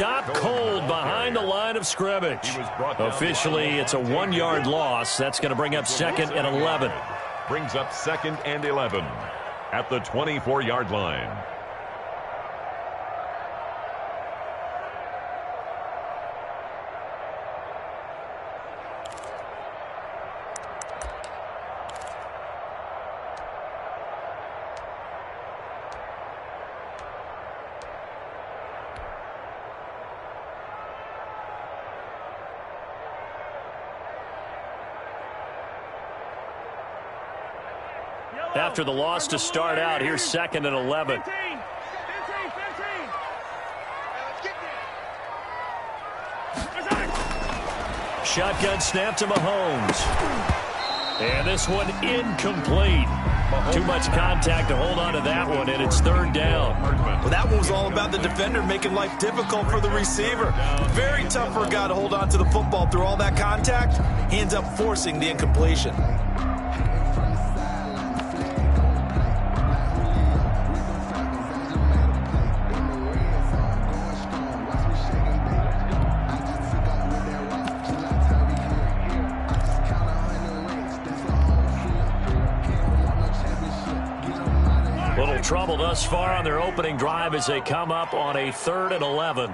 stopped cold behind the line of scrimmage. Officially, it's a 1-yard loss. That's going to bring up 2nd and 11. Brings up 2nd and 11 at the 24-yard line. After the loss to start out, here's 2nd and 11. Shotgun snap to Mahomes. And this one incomplete. Too much contact to hold on to that one, and it's 3rd down. Well, that one was all about the defender making life difficult for the receiver. Very tough for a guy to hold on to the football through all that contact. He ends up forcing the incompletion. Little trouble thus far on their opening drive as they come up on a 3rd and 11.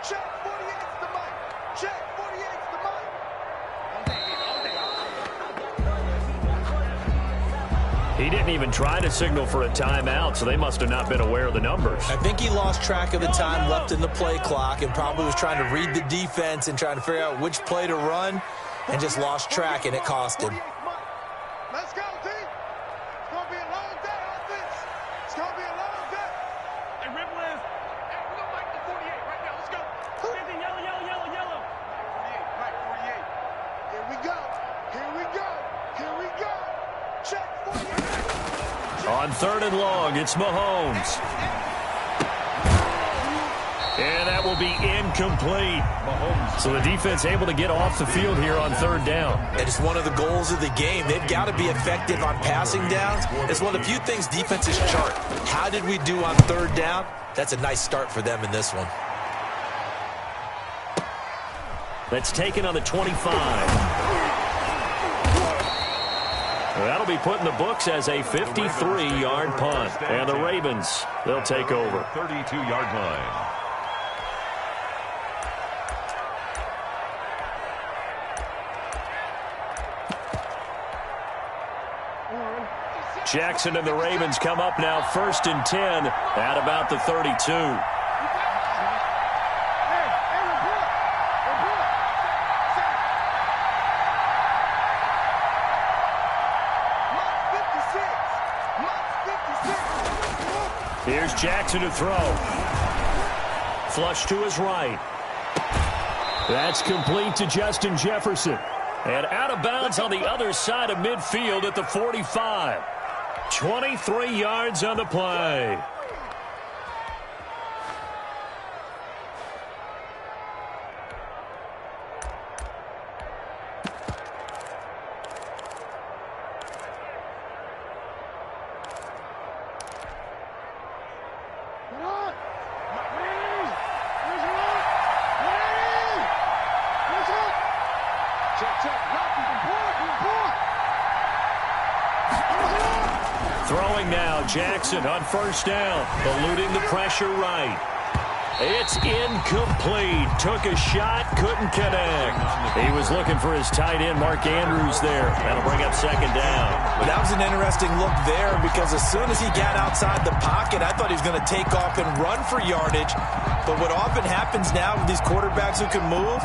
Check 48's the mic. Check 48's the mic. He didn't even try to signal for a timeout, so they must have not been aware of the numbers. I think he lost track of the time left in the play clock and probably was trying to read the defense and trying to figure out which play to run and just lost track, and it cost him. Let's go, team. It's going to be a long day on this. It's going to be a long day. Hey, Ripple is. Hey, we're going to make the 48 right now. Let's go. Yellow. 48, right, 48. Here we go. Here we go. Check 48. On 3rd and long, it's Mahomes. And that will be incomplete. So the defense able to get off the field here on 3rd down. That is one of the goals of the game. They've got to be effective on passing downs. It's one of the few things defenses chart. How did we do on 3rd down? That's a nice start for them in this one. That's taken on the 25. That'll be put in the books as a 53-yard punt. And the Ravens, they'll take over. 32-yard line. Jackson and the Ravens come up now 1st and 10 at about the 32. Here's Jackson to throw. Flush to his right. That's complete to Justin Jefferson. And out of bounds on the other side of midfield at the 45. 23 yards on the play. Throwing now, Jackson on 1st down, eluding the pressure right. It's incomplete. Took a shot, couldn't connect. He was looking for his tight end, Mark Andrews, there. That'll bring up 2nd down. But that was an interesting look there because as soon as he got outside the pocket, I thought he was going to take off and run for yardage. But what often happens now with these quarterbacks who can move,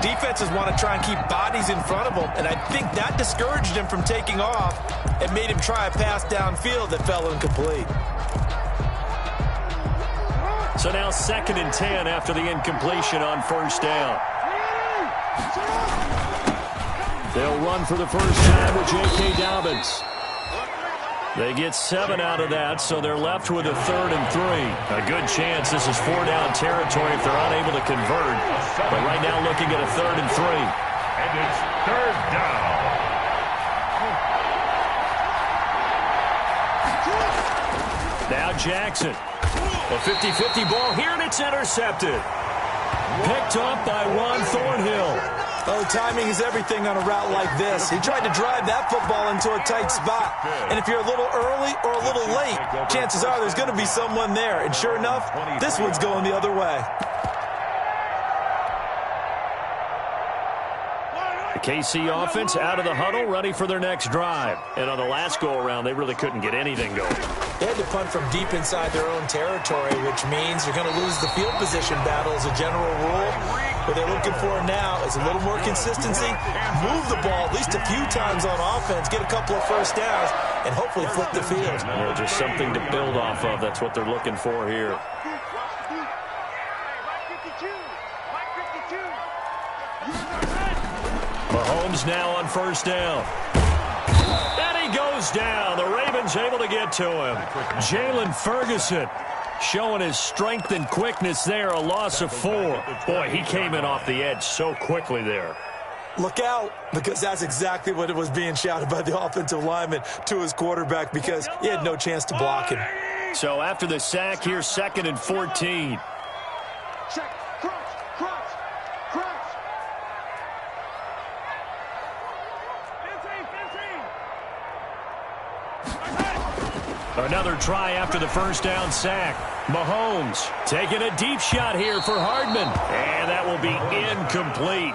defenses want to try and keep bodies in front of them, and I think that discouraged him from taking off and made him try a pass downfield that fell incomplete. So now 2nd and 10 after the incompletion on 1st down. They'll run for the first time with J.K. Dobbins. They get 7 out of that, so they're left with a 3rd and 3. A good chance this is 4-down territory if they're unable to convert. But right now looking at a 3rd and 3. And it's 3rd down. Now Jackson. A 50-50 ball here, and it's intercepted. Picked up by Ron Thornhill. Oh, timing is everything on a route like this. He tried to drive that football into a tight spot. And if you're a little early or a little late, chances are there's going to be someone there. And sure enough, this one's going the other way. The KC offense out of the huddle, ready for their next drive. And on the last go-around, they really couldn't get anything going. They had to punt from deep inside their own territory, which means you're going to lose the field position battle as a general rule. What they're looking for now is a little more consistency, move the ball at least a few times on offense, get a couple of first downs, and hopefully flip the field. Well, just something to build off of. That's what they're looking for here. Mahomes now on first down. And he goes down. The Ravens able to get to him. Jalen Ferguson showing his strength and quickness there. A loss of 4. Boy, he came in off the edge so quickly there. Look out, because that's exactly what it was being shouted by the offensive lineman to his quarterback, because he had no chance to block him. So after the sack, here's 2nd and 14. Check, crunch, crunch, crunch. 15. Another try after the first down sack. Mahomes taking a deep shot here for Hardman. And that will be incomplete.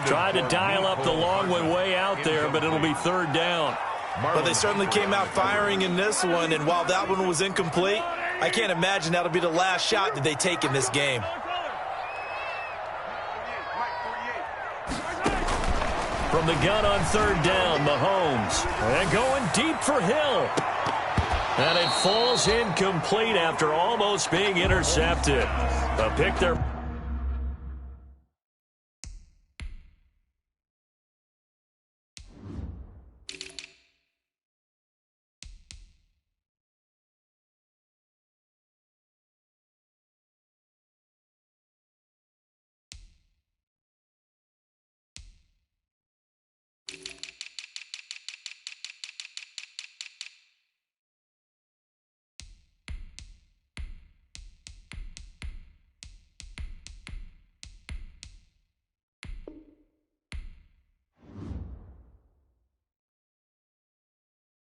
Tried to dial up the long way out there, but it'll be 3rd down. But they certainly came out firing in this one, and while that one was incomplete, I can't imagine that'll be the last shot that they take in this game. From the gun on 3rd down, Mahomes. And going deep for Hill. And it falls incomplete after almost being intercepted. A pick there.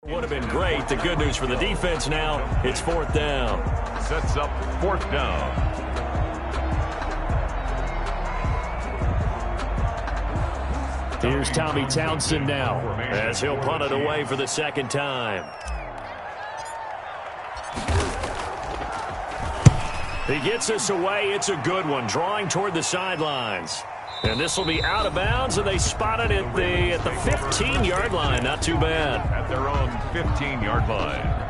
Would have been great. The good news for the defense now, it's 4th down. Sets up 4th down. Here's Tommy Townsend now as he'll punt it away for the 2nd time. He gets us away. It's a good one, drawing toward the sidelines. And this will be out of bounds, and they spot it at the 15-yard line. Not too bad. At their own 15-yard line.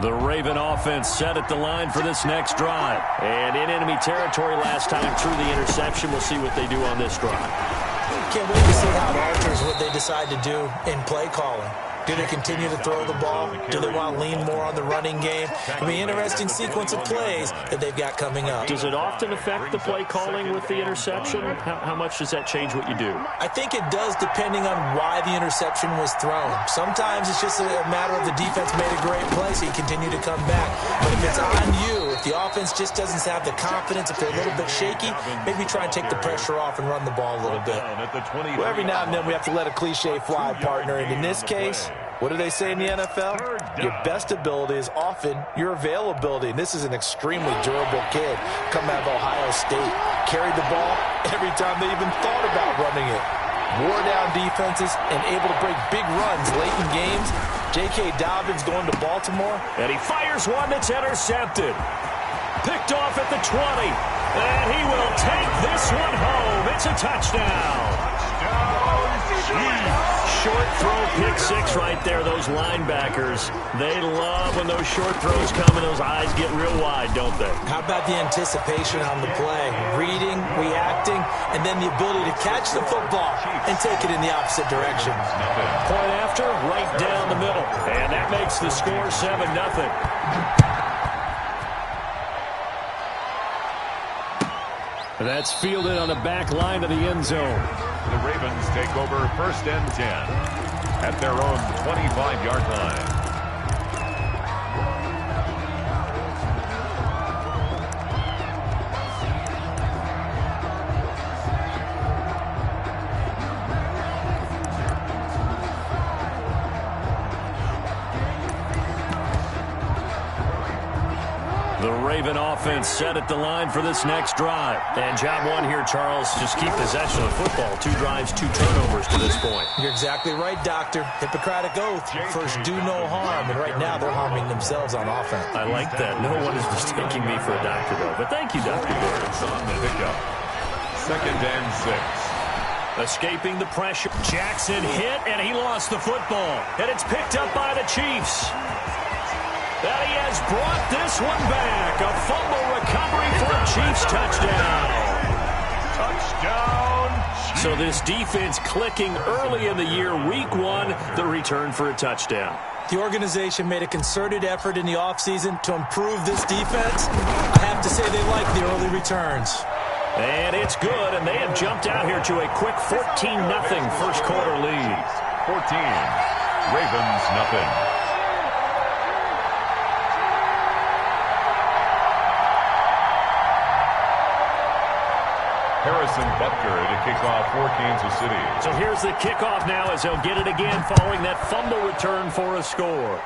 The Raven offense set at the line for this next drive. And in enemy territory last time through the interception. We'll see what they do on this drive. Can't wait to see how it alters what they decide to do in play calling. Do they continue to throw the ball? Do they want to lean more on the running game? It'll be an interesting sequence of plays that they've got coming up. Does it often affect the play calling with the interception? How much does that change what you do? I think it does, depending on why the interception was thrown. Sometimes it's just a matter of the defense made a great play, so you continue to come back. But if it's on you, if the offense just doesn't have the confidence, if they're a little bit shaky, maybe try and take the pressure off and run the ball a little bit. Well, every now and then we have to let a cliche fly, partner. And in this case, what do they say in the NFL? Your best ability is often your availability. And this is an extremely durable kid coming out of Ohio State. Carried the ball every time they even thought about running it. Wore down defenses and able to break big runs late in games. J.K. Dobbins going to Baltimore. And he fires one that's intercepted. Picked off at the 20. And he will take this one home. It's a touchdown. Short throw, pick 6 right there. Those linebackers, they love when those short throws come and those eyes get real wide, don't they? How about the anticipation on the play? Reading, reacting, and then the ability to catch the football and take it in the opposite direction. Point after, right down the middle. And that makes the score 7-0. That's fielded on the back line of the end zone. The Ravens take over 1st and 10 at their own 25-yard line. The Raven offense set at the line for this next drive. And job one here, Charles, just keep possession of the football. 2 drives, 2 turnovers to this point. You're exactly right, Doctor. Hippocratic oath. First, do no harm. And right now, they're harming themselves on offense. I like that. No one is mistaking me for a doctor, though. But thank you, Dr. It's on the pickup. 2nd and 6. Escaping the pressure. Jackson hit, and he lost the football. And it's picked up by the Chiefs. That he has brought this one back. A fumble recovery for a Chiefs touchdown. Touchdown. So this defense clicking early in the year, week 1, the return for a touchdown. The organization made a concerted effort in the offseason to improve this defense. I have to say they like the early returns. And it's good, and they have jumped out here to a quick 14-0 first quarter lead. 14. Ravens nothing. Harrison Butker to kick off for Kansas City. So here's the kickoff now as they'll get it again following that fumble return for a score.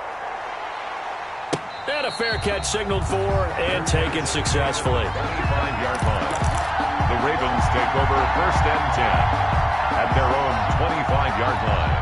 And a fair catch signaled for and taken successfully. 25-yard line. The Ravens take over 1st and 10 at their own 25-yard line.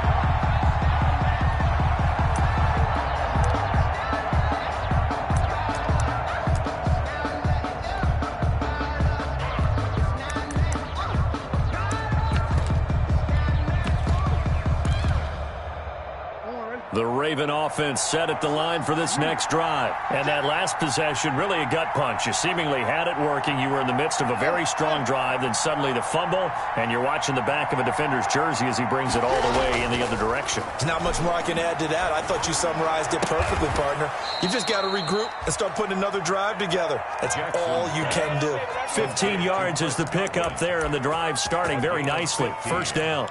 The Raven offense set at the line for this next drive. And that last possession, really a gut punch. You seemingly had it working. You were in the midst of a very strong drive. Then suddenly the fumble, and you're watching the back of a defender's jersey as he brings it all the way in the other direction. There's not much more I can add to that. I thought you summarized it perfectly, partner. You just got to regroup and start putting another drive together. That's all you can do. 15 yards is the pickup there, and the drive starting very nicely. First down.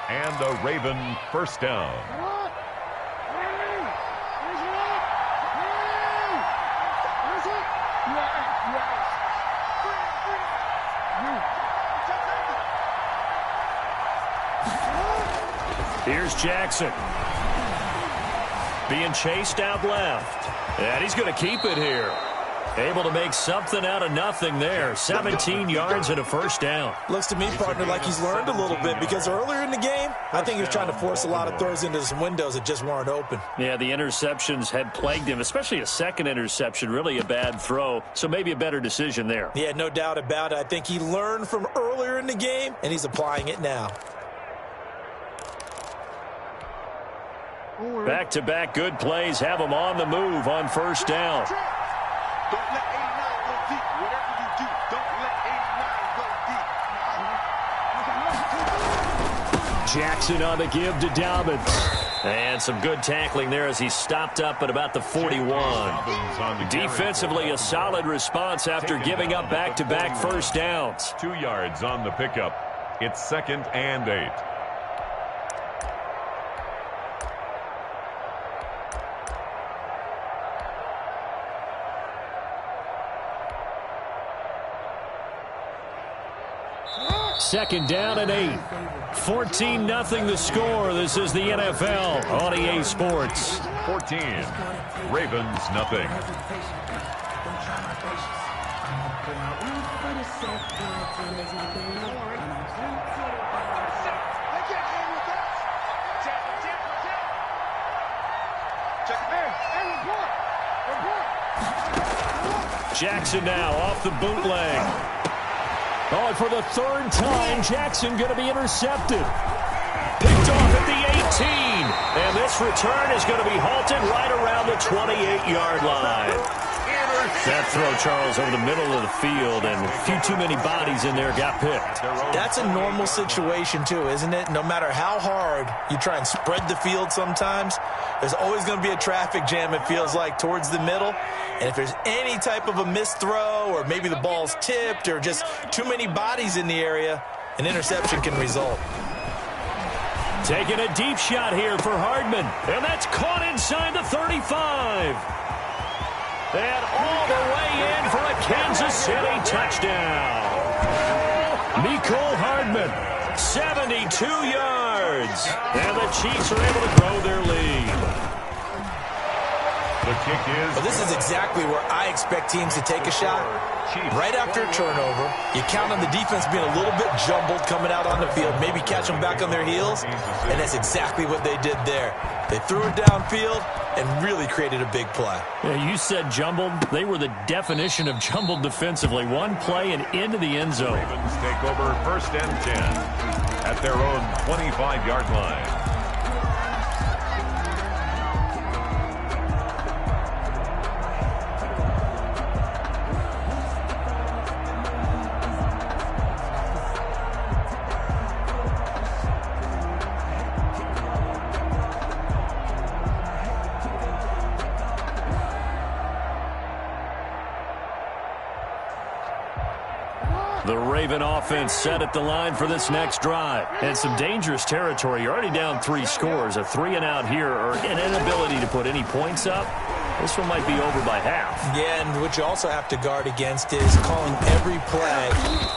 And a Raven first down. Here's Jackson. Being chased out left. And he's going to keep it here. Able to make something out of nothing there. 17 yards and a first down. Looks to me, partner, like he's learned a little bit because earlier in the game, I think he was trying to force a lot of throws into some windows that just weren't open. Yeah, the interceptions had plagued him, especially a second interception, really a bad throw. So maybe a better decision there. Yeah, no doubt about it. I think he learned from earlier in the game, and he's applying it now. Back-to-back good plays have him on the move on first down. Don't let 89 go deep. Whatever you do, don't let 89 go deep. Jackson on the give to Dobbins. And some good tackling there as he stopped up at about the 41. Defensively, a solid response after giving up back-to-back first downs. 2 yards on the pickup. It's 2nd and 8. Second down and 8. 14-0 the score. This is the NFL on EA Sports. 14. Ravens nothing. Jackson now off the bootleg. Oh, and for the third time, Jackson going to be intercepted. Picked off at the 18. And this return is going to be halted right around the 28-yard line. That throw, Charles, over the middle of the field, and a few too many bodies in there got picked. That's a normal situation, too, isn't it? No matter how hard you try and spread the field sometimes, there's always going to be a traffic jam, it feels like, towards the middle. And if there's any type of a missed throw or maybe the ball's tipped or just too many bodies in the area, an interception can result. Taking a deep shot here for Hardman, and that's caught inside the 35. And all the way in for a Kansas City touchdown. Mecole Hardman, 72 yards. And the Chiefs are able to grow their lead. The kick is... Well, this is exactly where I expect teams to take a shot. Right after a turnover, you count on the defense being a little bit jumbled coming out on the field, maybe catch them back on their heels, and that's exactly what they did there. They threw it downfield and really created a big play. Yeah, you said jumbled. They were the definition of jumbled defensively. One play and into the end zone. Ravens take over 1st and 10 at their own 25-yard line. The Raven offense set at the line for this next drive. And some dangerous territory. You're already down 3 scores. A 3-and-out here or an inability to put any points up. This one might be over by half. Yeah, and what you also have to guard against is calling every play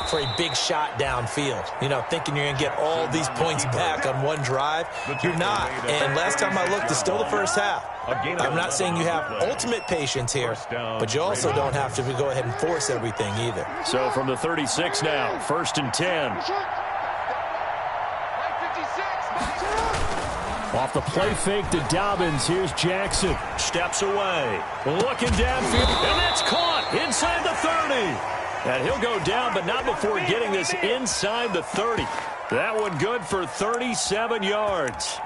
for a big shot downfield. You know, thinking you're going to get all these points back on one drive. You're not. And last time I looked, it's still the first half. I'm not saying you have ultimate patience here, but you also don't have to go ahead and force everything either. So from the 36 now, 1st and 10. Off the play fake to Dobbins. Here's Jackson. Steps away. Looking downfield. And that's caught inside the 30. And he'll go down, but not before getting this inside the 30. That one good for 37 yards.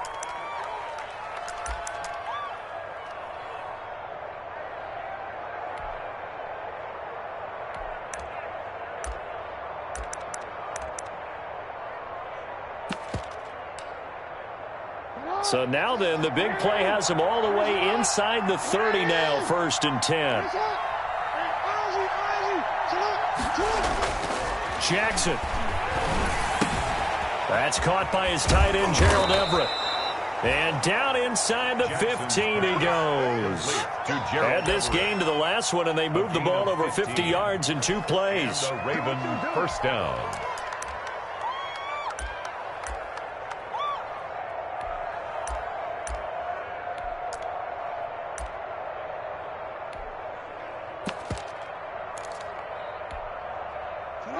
So now then, the big play has him all the way inside the 30 now, 1st and 10. Jackson. That's caught by his tight end, Gerald Everett. And down inside the 15 he goes. Add this game to the last one, and they moved the ball over 50 yards in 2 plays. The Raven 1st down.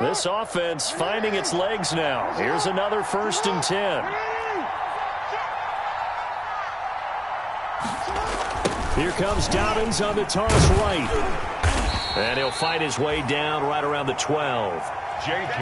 This offense finding its legs now. Here's another 1st and 10. Here comes Dobbins on the toss right. And he'll fight his way down right around the 12.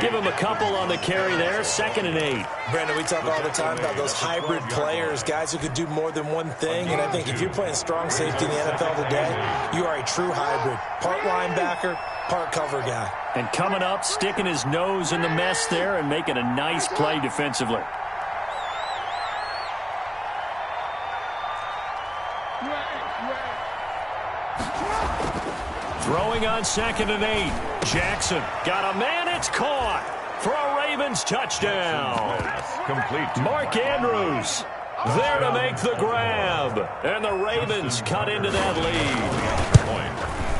Give him a couple on the carry there. 2nd and 8. Brandon, we talk all the time about those hybrid players, guys who could do more than one thing. And I think if you're playing strong safety in the NFL today, you are a true hybrid. Part linebacker, part cover guy. And coming up, sticking his nose in the mess there and making a nice play defensively. Throwing on 2nd and 8. Jackson got a man. It's caught for a Ravens touchdown. Complete. Mark Andrews there to make the grab. And the Ravens cut into that lead.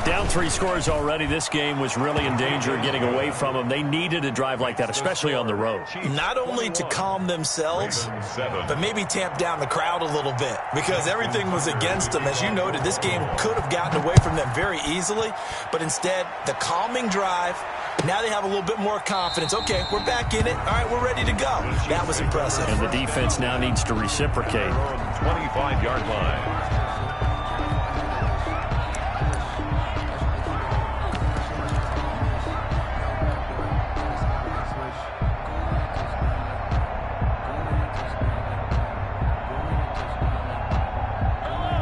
Down 3 scores already. This game was really in danger of getting away from them. They needed a drive like that, especially on the road. Not only to calm themselves, but maybe tamp down the crowd a little bit because everything was against them. As you noted, this game could have gotten away from them very easily, but instead, the calming drive, now they have a little bit more confidence. Okay, we're back in it. All right, we're ready to go. That was impressive. And the defense now needs to reciprocate. 25-yard line.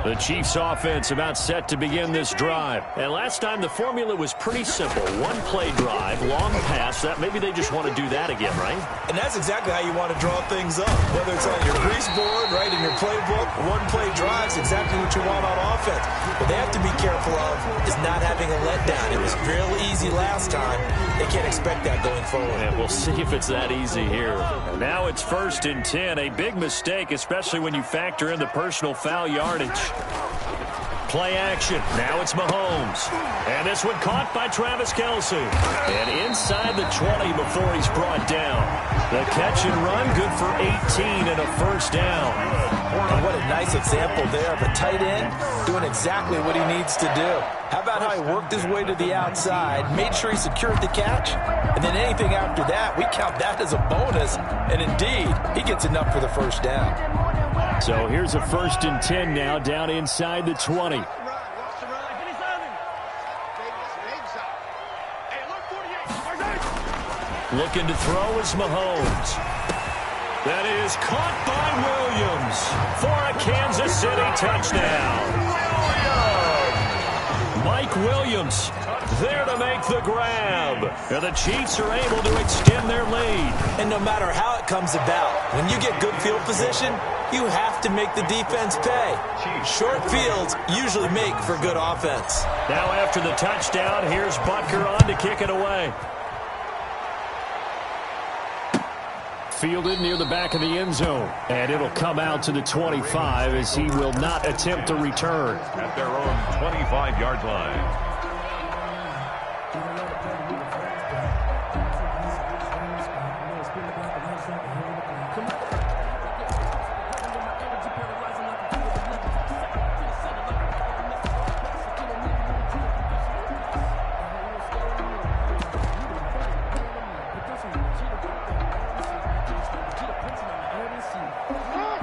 The The Chiefs offense about set to begin this drive. And last time the formula was pretty simple. One play drive, long pass. That maybe they just want to do that again, right? And that's exactly how you want to draw things up. Whether it's on your grease board, right, in your playbook, one play drive is exactly what you want on offense. What they have to be careful of is not having a letdown. It was real easy last time. They can't expect that going forward. And we'll see if it's that easy here. Now it's 1st and 10. A big mistake, especially when you factor in the personal foul yardage. Play action. Now it's Mahomes. And this one caught by Travis Kelce. And inside the 20 before he's brought down. The catch and run, good for 18 and a first down. And what a nice example there of a tight end doing exactly what he needs to do. How about how he worked his way to the outside, made sure he secured the catch, and then anything after that, we count that as a bonus. And indeed, he gets enough for the first down. So here's a 1st and 10 now, down inside the 20. Looking to throw is Mahomes. That is caught by Williams for a Kansas City touchdown. Mike Williams there to make the grab. And the Chiefs are able to extend their lead. And no matter how it comes about, when you get good field position, you have to make the defense pay. Short fields usually make for good offense. Now after the touchdown, here's Butker on to kick it away. Fielded near the back of the end zone. And it'll come out to the 25 as he will not attempt to return. At their own 25-yard line.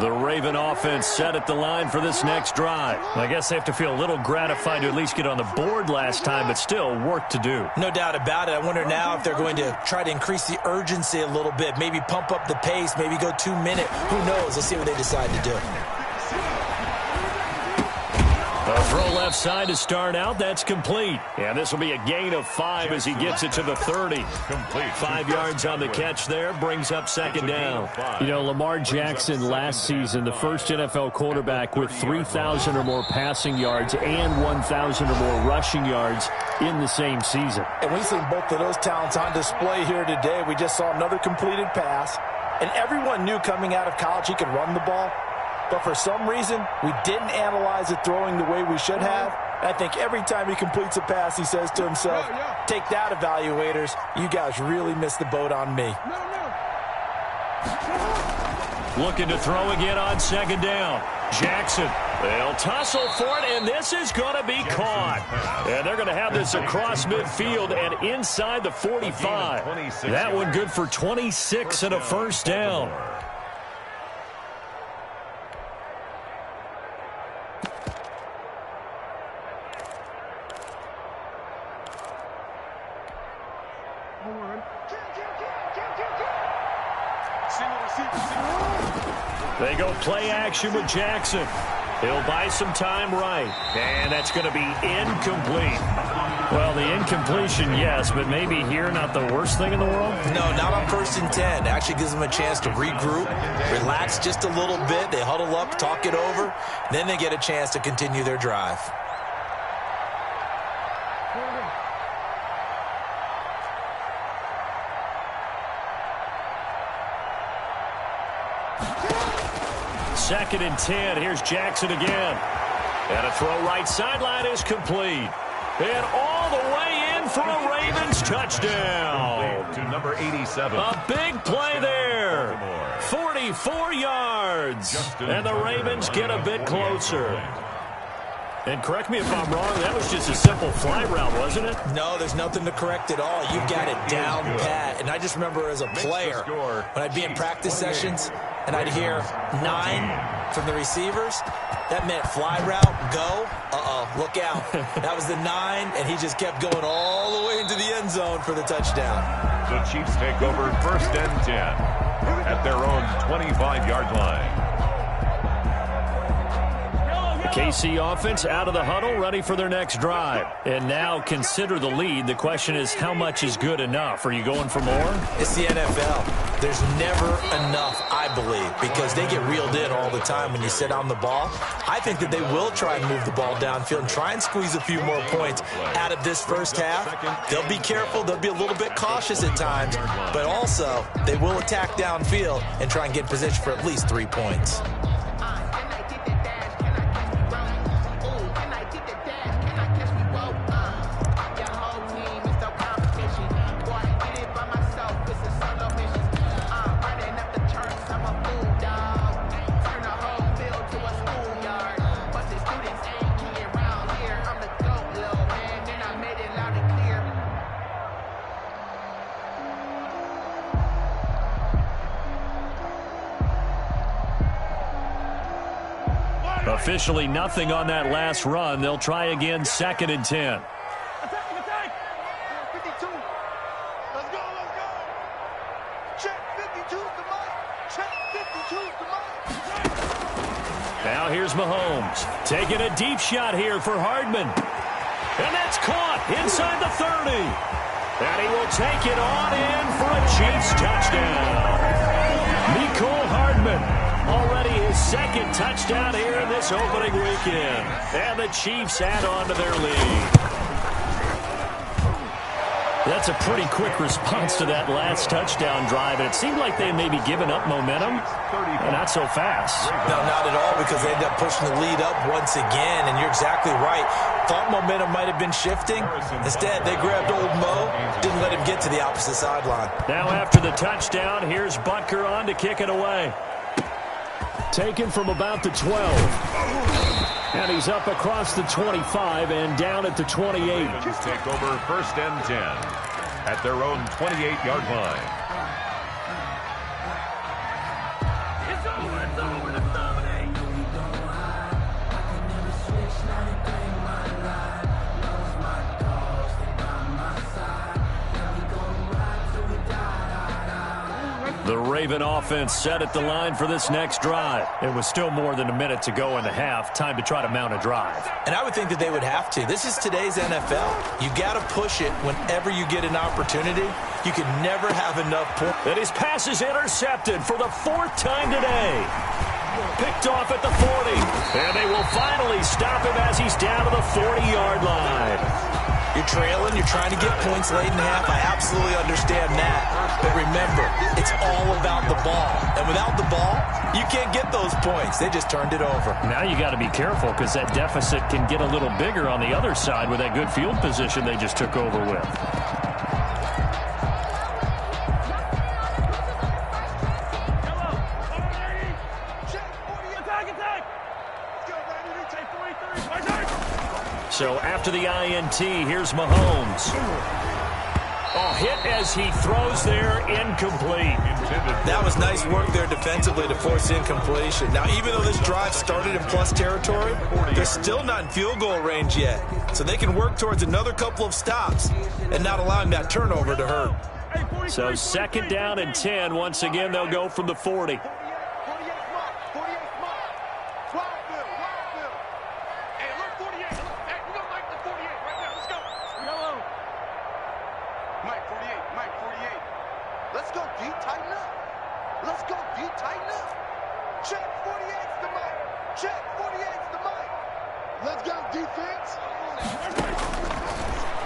The Raven offense set at the line for this next drive. I guess they have to feel a little gratified to at least get on the board last time, but still work to do. No doubt about it. I wonder now if they're going to try to increase the urgency a little bit, maybe pump up the pace, maybe go 2 minute. Who knows? Let's see what they decide to do. A throw left side to start out. That's complete. And this will be a gain of 5 as he gets it to the 30. Complete. 5 yards on the catch there. Brings up second down. You know, Lamar Jackson last season, the first NFL quarterback with 3,000 or more passing yards and 1,000 or more rushing yards in the same season. And we've seen both of those talents on display here today. We just saw another completed pass. And everyone knew coming out of college he could run the ball. But for some reason, we didn't analyze it throwing the way we should have. And I think every time he completes a pass, he says to himself, take that, evaluators. You guys really missed the boat on me. Looking to throw again on second down. Jackson. They'll tussle for it, and this is going to be caught. And they're going to have this across midfield and inside the 45. That one good for 26 and a first down. They go play action with Jackson. He'll buy some time right. And that's going to be incomplete. Well, the incompletion, yes, but maybe here not the worst thing in the world? No, not on 1st and 10. It actually gives them a chance to regroup, relax just a little bit. They huddle up, talk it over. Then they get a chance to continue their drive. Second and 10. Here's Jackson again. And a throw right sideline is complete. And all the way in for a Ravens touchdown. To number 87. A big play there. 44 yards. And the Ravens get a bit closer. And correct me if I'm wrong, that was just a simple fly route, wasn't it? No, there's nothing to correct at all. You've got it down pat. And I just remember as a player, when I'd be in practice sessions, and I'd hear 9 from the receivers, that meant fly route, go, look out. That was the 9, and he just kept going all the way into the end zone for the touchdown. The Chiefs take over 1st and 10 at their own 25-yard line. KC offense out of the huddle, ready for their next drive. And now consider the lead. The question is, how much is good enough? Are you going for more? It's the NFL. There's never enough, I believe, because they get reeled in all the time when you sit on the ball. I think that they will try and move the ball downfield and try and squeeze a few more points out of this first half. They'll be careful. They'll be a little bit cautious at times, but also they will attack downfield and try and get in position for at least 3 points. Officially nothing on that last run. They'll try again, 2nd and 10. Attack! 52. Let's go. Check 52's the mic. Check 52's the mic. Now here's Mahomes. Taking a deep shot here for Hardman. And that's caught inside the 30. And he will take it on in for a Chiefs touchdown. Mecole Hardman. Already his 2nd touchdown here in this opening weekend. And the Chiefs add on to their lead. That's a pretty quick response to that last touchdown drive. And it seemed like they may be giving up momentum. Not so fast. No, not at all, because they ended up pushing the lead up once again. And you're exactly right. Thought momentum might have been shifting. Instead, they grabbed old Mo, didn't let him get to the opposite sideline. Now after the touchdown, here's Butker on to kick it away. Taken from about the 12. And he's up across the 25 and down at the 28. Take over 1st and 10 at their own 28-yard line. It's over. Let's dominate. The Raven offense set at the line for this next drive. It was still more than a minute to go in the half. Time to try to mount a drive. And I would think that they would have to. This is today's NFL. You got to push it whenever you get an opportunity. You can never have enough points. And his pass is intercepted for the 4th time today. Picked off at the 40. And they will finally stop him as he's down to the 40-yard line. You're trailing, you're trying to get points late in the half. I absolutely understand that. But remember, it's all about the ball. And without the ball, you can't get those points. They just turned it over. Now you got to be careful, because that deficit can get a little bigger on the other side with that good field position they just took over with. So after the INT, here's Mahomes. Oh, hit as he throws there, incomplete. That was nice work there defensively to force incompletion. Now, even though this drive started in plus territory, they're still not in field goal range yet. So they can work towards another couple of stops and not allowing that turnover to hurt. So 2nd down and 10. Once again, they'll go from the 40.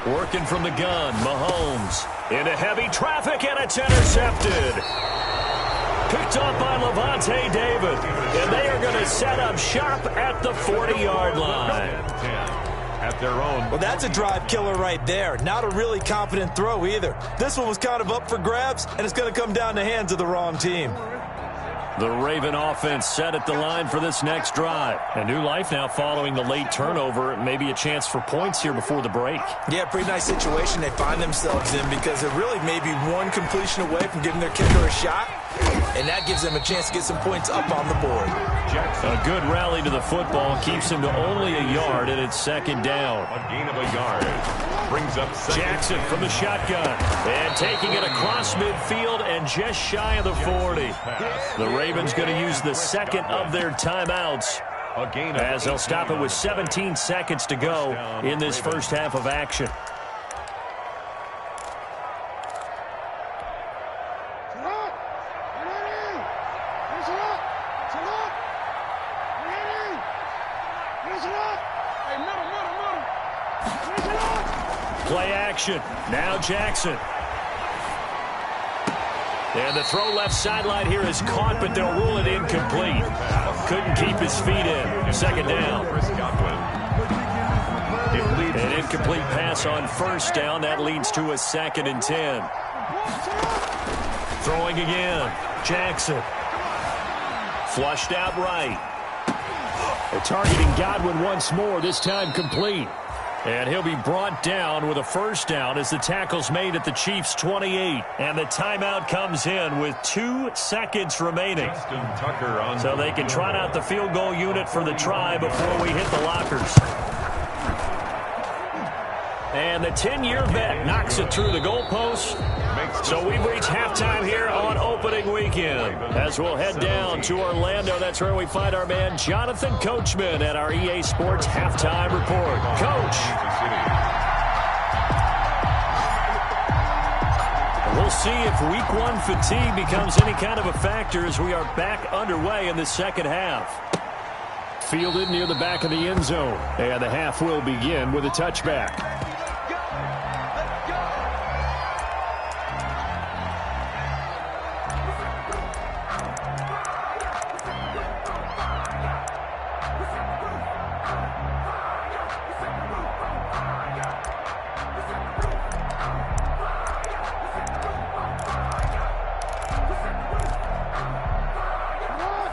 Working from the gun, Mahomes into heavy traffic, and it's intercepted. Picked off by Levante David, and they are going to set up shop at the 40-yard line. At their own. Well, that's a drive killer right there. Not a really confident throw either. This one was kind of up for grabs, and it's going to come down the hands of the wrong team. The Raven offense set at the line for this next drive. A new life now following the late turnover. Maybe a chance for points here before the break. Yeah, pretty nice situation they find themselves in, because they're really maybe one completion away from giving their kicker a shot. And that gives them a chance to get some points up on the board. A good rally to the football keeps him to only a yard, and it's 2nd down. A gain of a yard. Brings up Jackson from the shotgun. And taking it across midfield and just shy of the 40. The Ravens going to use the 2nd of their timeouts A gain of as they'll stop it with 17 seconds to go in this first half of action. Play action. Now Jackson. And the throw left sideline here is caught, but they'll rule it incomplete. Couldn't keep his feet in. Second down. An incomplete pass on first down. That leads to a 2nd and 10. Throwing again. Jackson. Flushed out right. They're targeting Godwin once more, this time complete. And he'll be brought down with a first down as the tackle's made at the Chiefs' 28. And the timeout comes in with 2 seconds remaining. So they can trot out the field goal unit for the try before we hit the lockers. And the 10-year vet knocks it through the goalpost. So we've reached halftime here on opening weekend. As we'll head down to Orlando, that's where we find our man Jonathan Coachman at our EA Sports Halftime Report. Coach. We'll see if Week 1 fatigue becomes any kind of a factor as we are back underway in the second half. Fielded near the back of the end zone. And the half will begin with a touchback.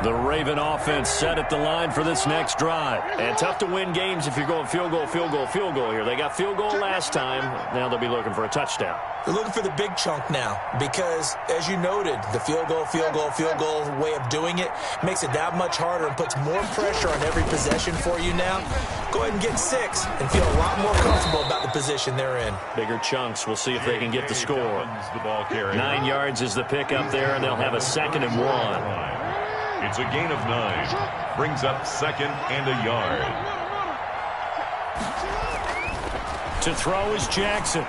The Raven offense set at the line for this next drive. And tough to win games if you're going field goal, field goal, field goal here. They got field goal last time. Now they'll be looking for a touchdown. They're looking for the big chunk now because, as you noted, the field goal way of doing it makes it that much harder and puts more pressure on every possession for you now. Go ahead and get 6 and feel a lot more comfortable about the position they're in. Bigger chunks. We'll see if they can get the score. 9 yards is the pickup there, and they'll have a 2nd and 1. It's a gain of 9. Brings up 2nd and a yard. To throw is Jackson.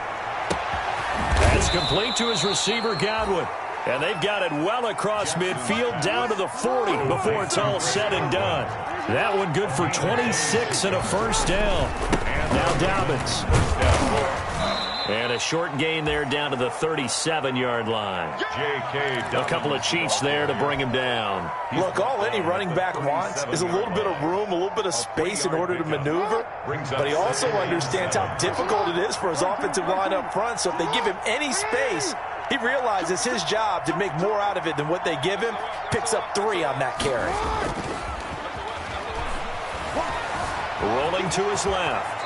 That's complete to his receiver, Godwin. And they've got it well across midfield down to the 40 before it's all said and done. That one good for 26 and a first down. Now Dobbins. And a short gain there down to the 37-yard line. A couple of Chiefs there to bring him down. Look, all any running back wants is a little bit of room, a little bit of space in order to maneuver. But he also understands how difficult it is for his offensive line up front. So if they give him any space, he realizes his job to make more out of it than what they give him. Picks up 3 on that carry. Rolling to his left.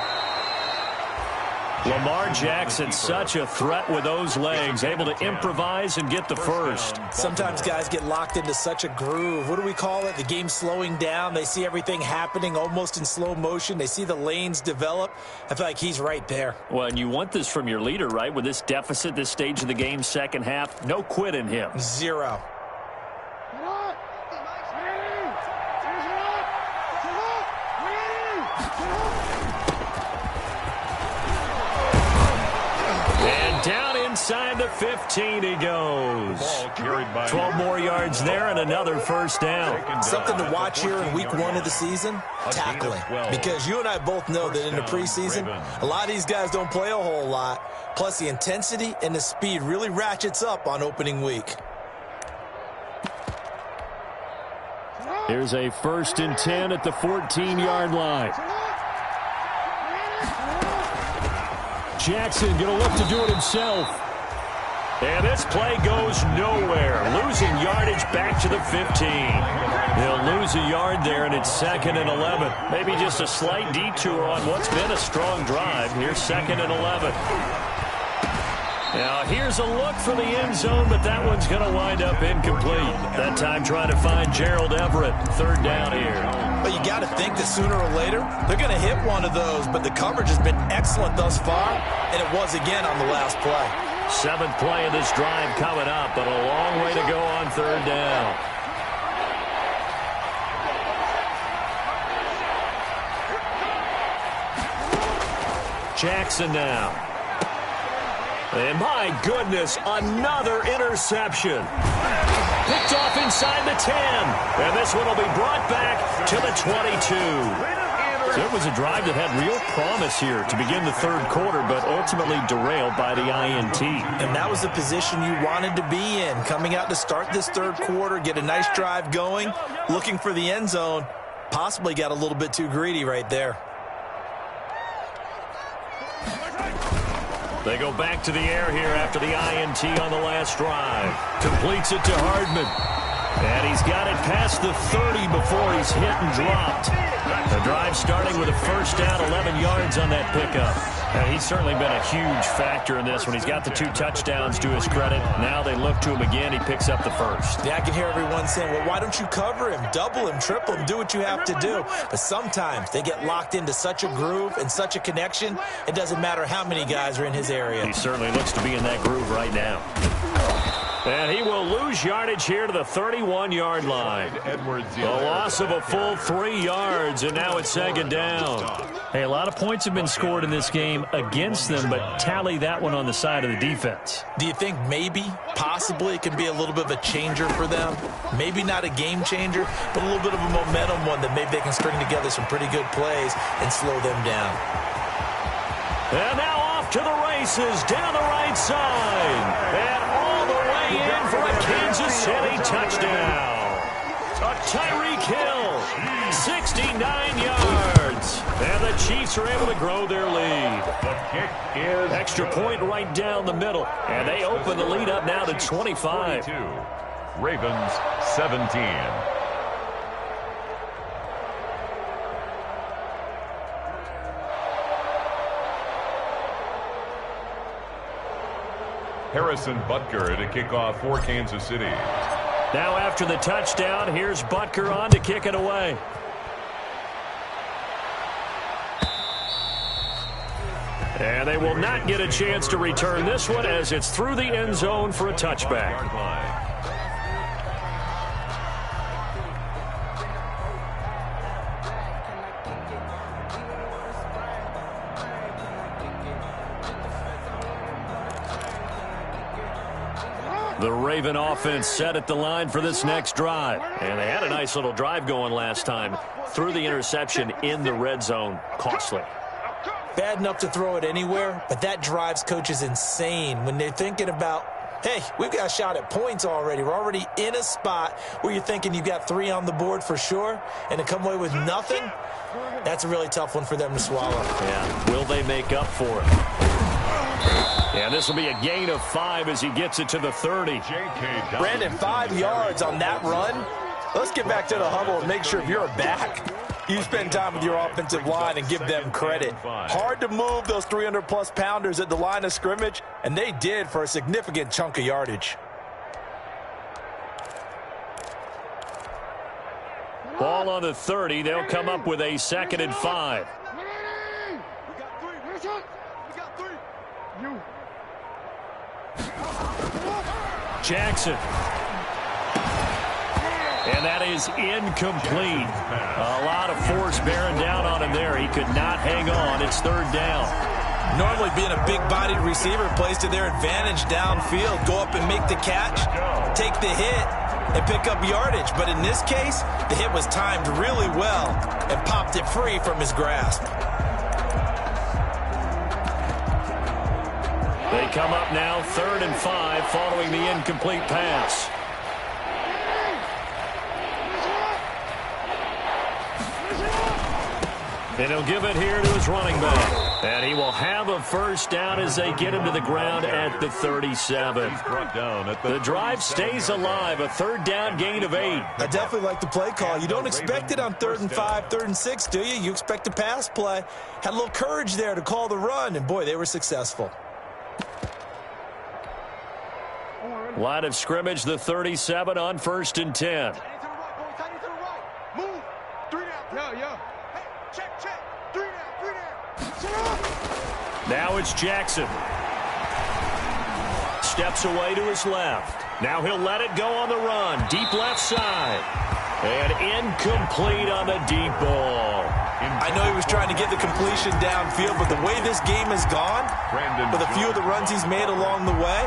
Lamar Jackson, such a threat with those legs, able to improvise and get the first. Sometimes guys get locked into such a groove. What do we call it? The game's slowing down. They see everything happening almost in slow motion. They see the lanes develop. I feel like he's right there. Well, and you want this from your leader, right? With this deficit, this stage of the game, second half, no quit in him. 0. Down inside the 15 he goes. 12 more yards there and another first down. Something to watch here in week 1 of the season, tackling. Because you and I both know that in the preseason, a lot of these guys don't play a whole lot. Plus the intensity and the speed really ratchets up on opening week. Here's a 1st and 10 at the 14-yard line. Jackson going to look to do it himself. And this play goes nowhere. Losing yardage back to the 15. They'll lose a yard there, and it's 2nd and 11. Maybe just a slight detour on what's been a strong drive. Here's 2nd and 11. Now, here's a look for the end zone, but that one's going to wind up incomplete. That time trying to find Gerald Everett. 3rd down here. But you got to think that sooner or later, they're going to hit one of those. But the coverage has been excellent thus far, and it was again on the last play. 7th play of this drive coming up, but a long way to go on 3rd down. Jackson now. And my goodness, another interception. Picked off inside the 10. And this one will be brought back to the 22. So it was a drive that had real promise here to begin the third quarter, but ultimately derailed by the INT. And that was the position you wanted to be in, coming out to start this third quarter, get a nice drive going, looking for the end zone. Possibly got a little bit too greedy right there. They go back to the air here after the INT on the last drive. Completes it to Hardman. And he's got it past the 30 before he's hit and dropped. The drive starting with a first down, 11 yards on that pickup. And he's certainly been a huge factor in this when he's got the 2 touchdowns to his credit. Now they look to him again. He picks up the first. Yeah, I can hear everyone saying, well, why don't you cover him, double him, triple him, do what you have to do. But sometimes they get locked into such a groove and such a connection, it doesn't matter how many guys are in his area. He certainly looks to be in that groove right now. And he will lose yardage here to the 31-yard line. A loss of a full 3 yards, and now it's second down. Hey, a lot of points have been scored in this game against them, but tally that one on the side of the defense. Do you think maybe, possibly, it can be a little bit of a changer for them? Maybe not a game changer, but a little bit of a momentum one that maybe they can string together some pretty good plays and slow them down. And now off to the races down the right side. And all the way in for a Kansas City touchdown. A Tyreek Hill, 69 yards. And the Chiefs are able to grow their lead. The kick is extra point right down the middle. And they open the lead up now to 25. 42. Ravens 17. Harrison Butker to kick off for Kansas City. Now after the touchdown, here's Butker on to kick it away. And they will not get a chance to return this one as it's through the end zone for a touchback. The Raven offense set at the line for this next drive. And they had a nice little drive going last time. Through the interception in the red zone. Costly. Bad enough to throw it anywhere, but that drives coaches insane when they're thinking about, hey, we've got a shot at points already. We're already in a spot where you're thinking you got 3 on the board for sure, and to come away with nothing, that's a really tough one for them to swallow. Yeah, will they make up for it? And this will be a gain of 5 as he gets it to the 30. Brandon, 5 yards on that run. Let's get back to the huddle and make sure if you're back, you spend time with your offensive line and give them credit. Hard to move those 300-plus pounders at the line of scrimmage, and they did for a significant chunk of yardage. Ball on the 30. They'll come up with a 2nd and 5. Jackson. And that is incomplete. A lot of force bearing down on him there. He could not hang on. It's 3rd down. Normally being a big-bodied receiver plays to their advantage downfield. Go up and make the catch, take the hit, and pick up yardage. But in this case, the hit was timed really well and popped it free from his grasp. They come up now 3rd and 5 following the incomplete pass. And he'll give it here to his running back. And he will have a first down as they get him to the ground at the 37. The drive stays alive. A 3rd down gain of 8. I definitely like the play call. You don't expect it on 3rd and 5, 3rd and 6, do you? You expect a pass play. Had a little courage there to call the run, and boy, they were successful. Line of scrimmage, the 37 on 1st and 10. Move. 3 down. Yo. Hey, check. 3 down. Now it's Jackson. Steps away to his left. Now he'll let it go on the run. Deep left side. And incomplete on the deep ball. I know he was trying to get the completion downfield, but the way this game has gone, with a few of the runs he's made along the way,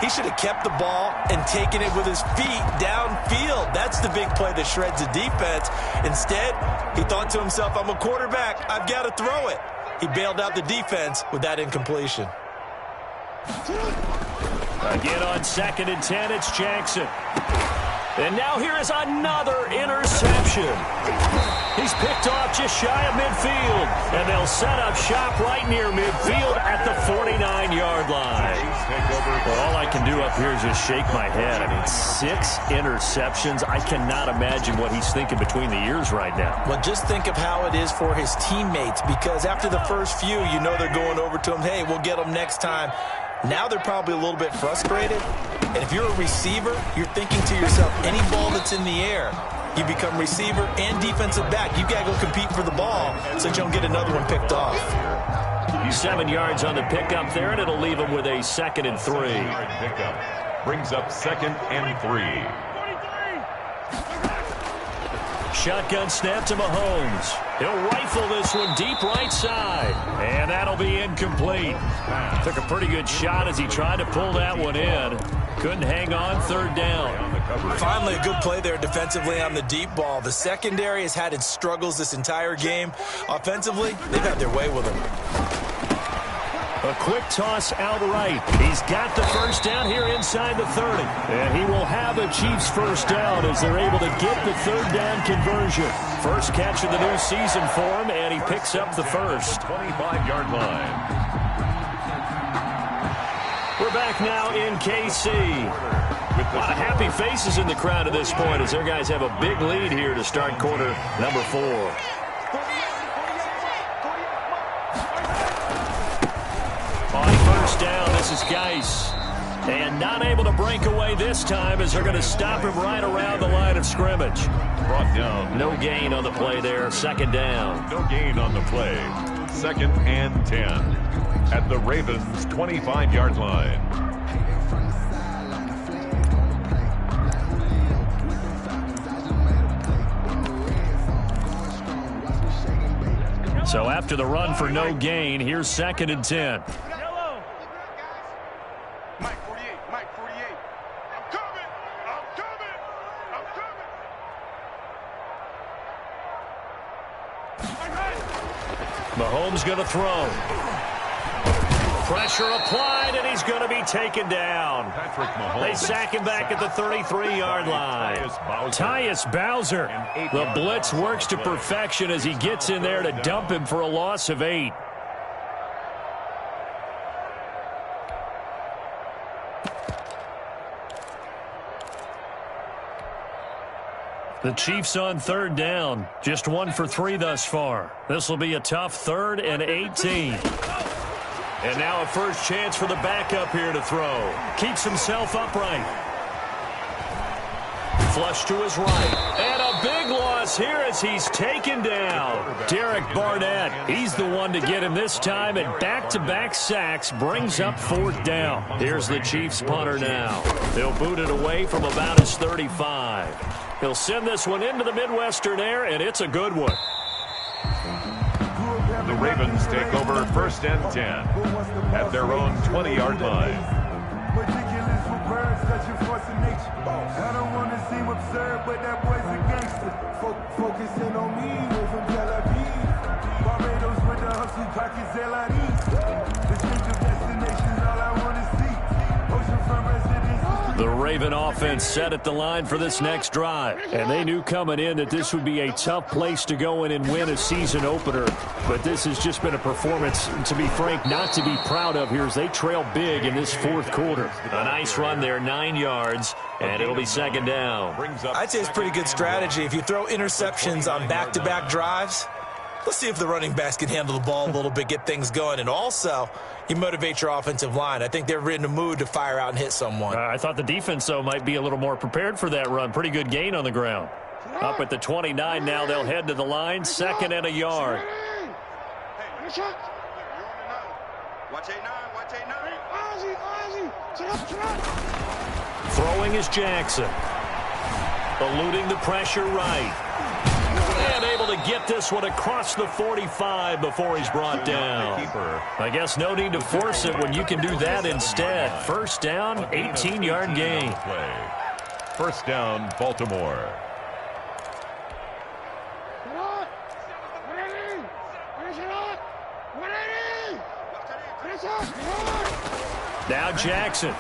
he should have kept the ball and taken it with his feet downfield. That's the big play that shreds the defense. Instead, he thought to himself, I'm a quarterback, I've got to throw it. He bailed out the defense with that incompletion. Again on 2nd and 10, it's Jackson. And now here is another interception. He's picked off just shy of midfield. And they'll set up shop right near midfield at the 49-yard line. Well, all I can do up here is just shake my head. I mean, 6 interceptions. I cannot imagine what he's thinking between the ears right now. Well, just think of how it is for his teammates, because after the first few, you know they're going over to him, hey, we'll get them next time. Now they're probably a little bit frustrated. And if you're a receiver, you're thinking to yourself, any ball that's in the air, you become receiver and defensive back. You've got to go compete for the ball so you don't get another one picked off. 7 yards on the pickup there, and it'll leave him with a 2nd and 3. Pickup brings up 2nd and 3. Shotgun snap to Mahomes. He'll rifle this one deep right side. And that'll be incomplete. Took a pretty good shot as he tried to pull that one in. Couldn't hang on, 3rd down. Finally, a good play there defensively on the deep ball. The secondary has had its struggles this entire game. Offensively, they've had their way with him. A quick toss outright. He's got the first down here inside the 30. And he will have a Chiefs first down as they're able to get the 3rd down conversion. First catch of the new season for him, and he picks up the first. 25-yard line. We're back now in KC. A lot of happy faces in the crowd at this point as their guys have a big lead here to start quarter number 4. First down, this is Geis. And not able to break away this time as they're going to stop him right around the line of scrimmage. Brought down. No gain on the play there, 2nd down. No gain on the play. 2nd and 10 at the Ravens' 25-yard line. So after the run for no gain, here's 2nd and 10. Mahomes going to throw. Pressure applied, and he's going to be taken down. They sack him back at the 33-yard line. Tyus Bowser. The blitz works to perfection as he gets in there to dump him for a loss of 8. The Chiefs on 3rd down. Just 1 for 3 thus far. This will be a tough 3rd and 18. And now a first chance for the backup here to throw. Keeps himself upright. Flush to his right. And a big loss here as he's taken down. Derek Barnett, he's the one to get him this time, and back-to-back sacks brings up 4th down. Here's the Chiefs punter now. They'll boot it away from about his 35. He'll send this one into the Midwestern air, and it's a good one. The Ravens take over 1st and 10 at their own 20-yard line. Ridiculous with birds, such a force of nature. I don't want to seem absurd, but that boy's a gangster. Focusing on me, we're from Tel Aviv. Barbados with the hustle, pockets LID. Distinctive destinations, all I want to see. Oceanfront residences. The Raven offense set at the line for this next drive. And they knew coming in that this would be a tough place to go in and win a season opener. But this has just been a performance, to be frank, not to be proud of here as they trail big in this 4th quarter. A nice run there, 9 yards, and it'll be 2nd down. I'd say it's pretty good strategy. If you throw interceptions on back-to-back drives, let's see if the running backs can handle the ball a little bit, get things going. And also, you motivate your offensive line. I think they're in the mood to fire out and hit someone. I thought the defense, though, might be a little more prepared for that run. Pretty good gain on the ground. Up at the 29 now, they'll head to the line. 2nd and a yard. Throwing is Jackson. Eluding the pressure right. And able to get this one across the 45 before he's brought down. I guess no need to force it when you can do that instead. First down, 18-yard gain. First down, Baltimore. Now Jackson.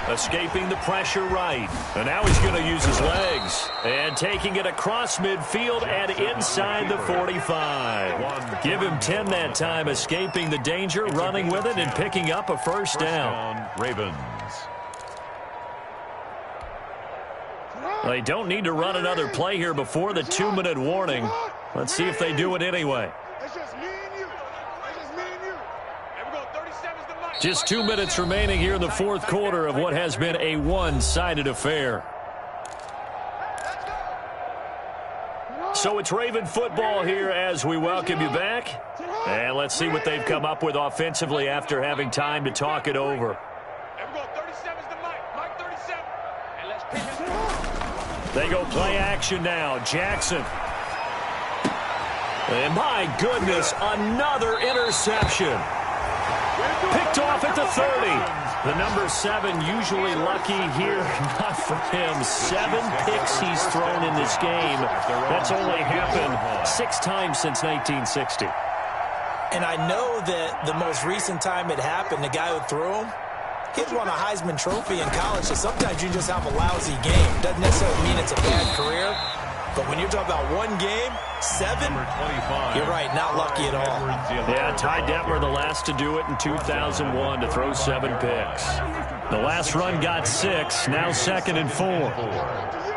Escaping the pressure right. And now he's going to use his legs. And taking it across midfield and inside the 45. Give him 10 that time, escaping the danger, running with it, and picking up a first down. Ravens. They don't need to run another play here before the 2-minute warning. Let's see if they do it anyway. Just 2 minutes remaining here in the fourth quarter of what has been a one-sided affair. So it's Raven football here as we welcome you back. And let's see what they've come up with offensively after having time to talk it over. They go play action now. Jackson. And my goodness, another interception. Picked off at the 30. The number 7 usually lucky here. Not for him. 7 picks he's thrown in this game. That's only happened 6 times since 1960. And I know that the most recent time it happened, the guy who threw him, he'd won a Heisman Trophy in college, so sometimes you just have a lousy game. Doesn't necessarily mean it's a bad career. But when you're talking about one game, 7, you're right, not lucky at all. Yeah, Ty Detmer, the last to do it in 2001 to throw 7 picks. The last run got 6, now 2nd and 4.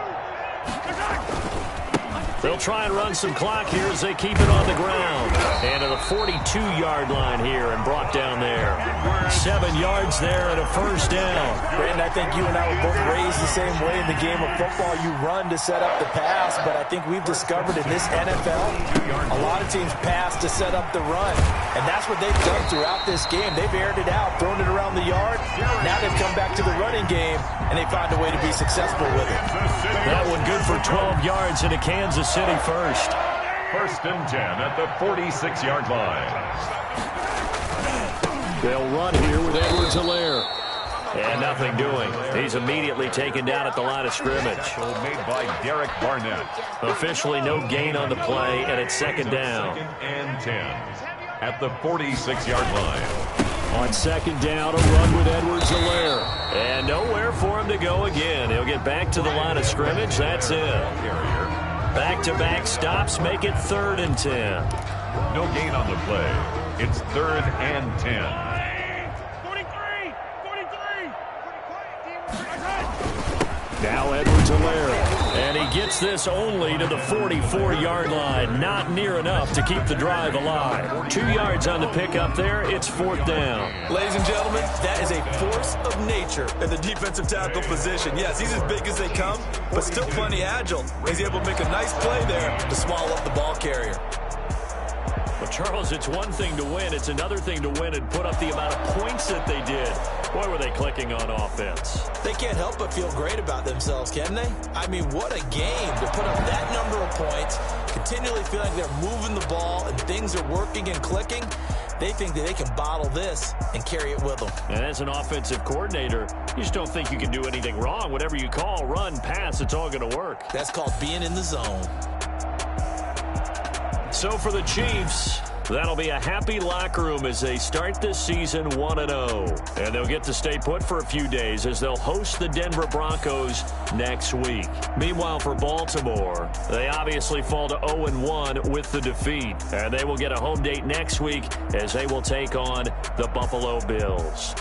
They'll try and run some clock here as they keep it on the ground. And to the 42-yard line here and brought down there. 7 yards there and a first down. Brandon, I think you and I were both raised the same way in the game of football. You run to set up the pass, but I think we've discovered in this NFL, a lot of teams pass to set up the run. And that's what they've done throughout this game. They've aired it out, thrown it around the yard. Now they've come back to the running game, and they found a way to be successful with it. That one good for 12 yards into Kansas City first. First and 10 at the 46-yard line. They'll run here with Edwards-Helaire. And nothing doing. He's immediately taken down at the line of scrimmage. Made by Derek Barnett. Officially no gain on the play, and it's 2nd down. 2nd and 10 at the 46-yard line. On 2nd down, a run with Edwards-Helaire. And nowhere for him to go again. He'll get back to the line of scrimmage. That's it. Back-to-back stops make it 3rd and 10. No gain on the play. It's 3rd and 10. 43! Now Edwards-Helaire. And he gets this only to the 44-yard line. Not near enough to keep the drive alive. 2 yards on the pickup there. It's 4th down. Ladies and gentlemen, that is a force of nature in the defensive tackle position. Yes, he's as big as they come, but still plenty agile. He's able to make a nice play there to swallow up the ball carrier. Well, Charles, it's one thing to win. It's another thing to win and put up the amount of points that they did. Boy, were they clicking on offense. They can't help but feel great about themselves, can they? I mean, what a game to put up that number of points, continually feeling they're moving the ball and things are working and clicking. They think that they can bottle this and carry it with them. And as an offensive coordinator, you just don't think you can do anything wrong. Whatever you call, run, pass, it's all going to work. That's called being in the zone. So for the Chiefs, that'll be a happy locker room as they start this season 1-0. And they'll get to stay put for a few days as they'll host the Denver Broncos next week. Meanwhile, for Baltimore, they obviously fall to 0-1 with the defeat. And they will get a home date next week as they will take on the Buffalo Bills.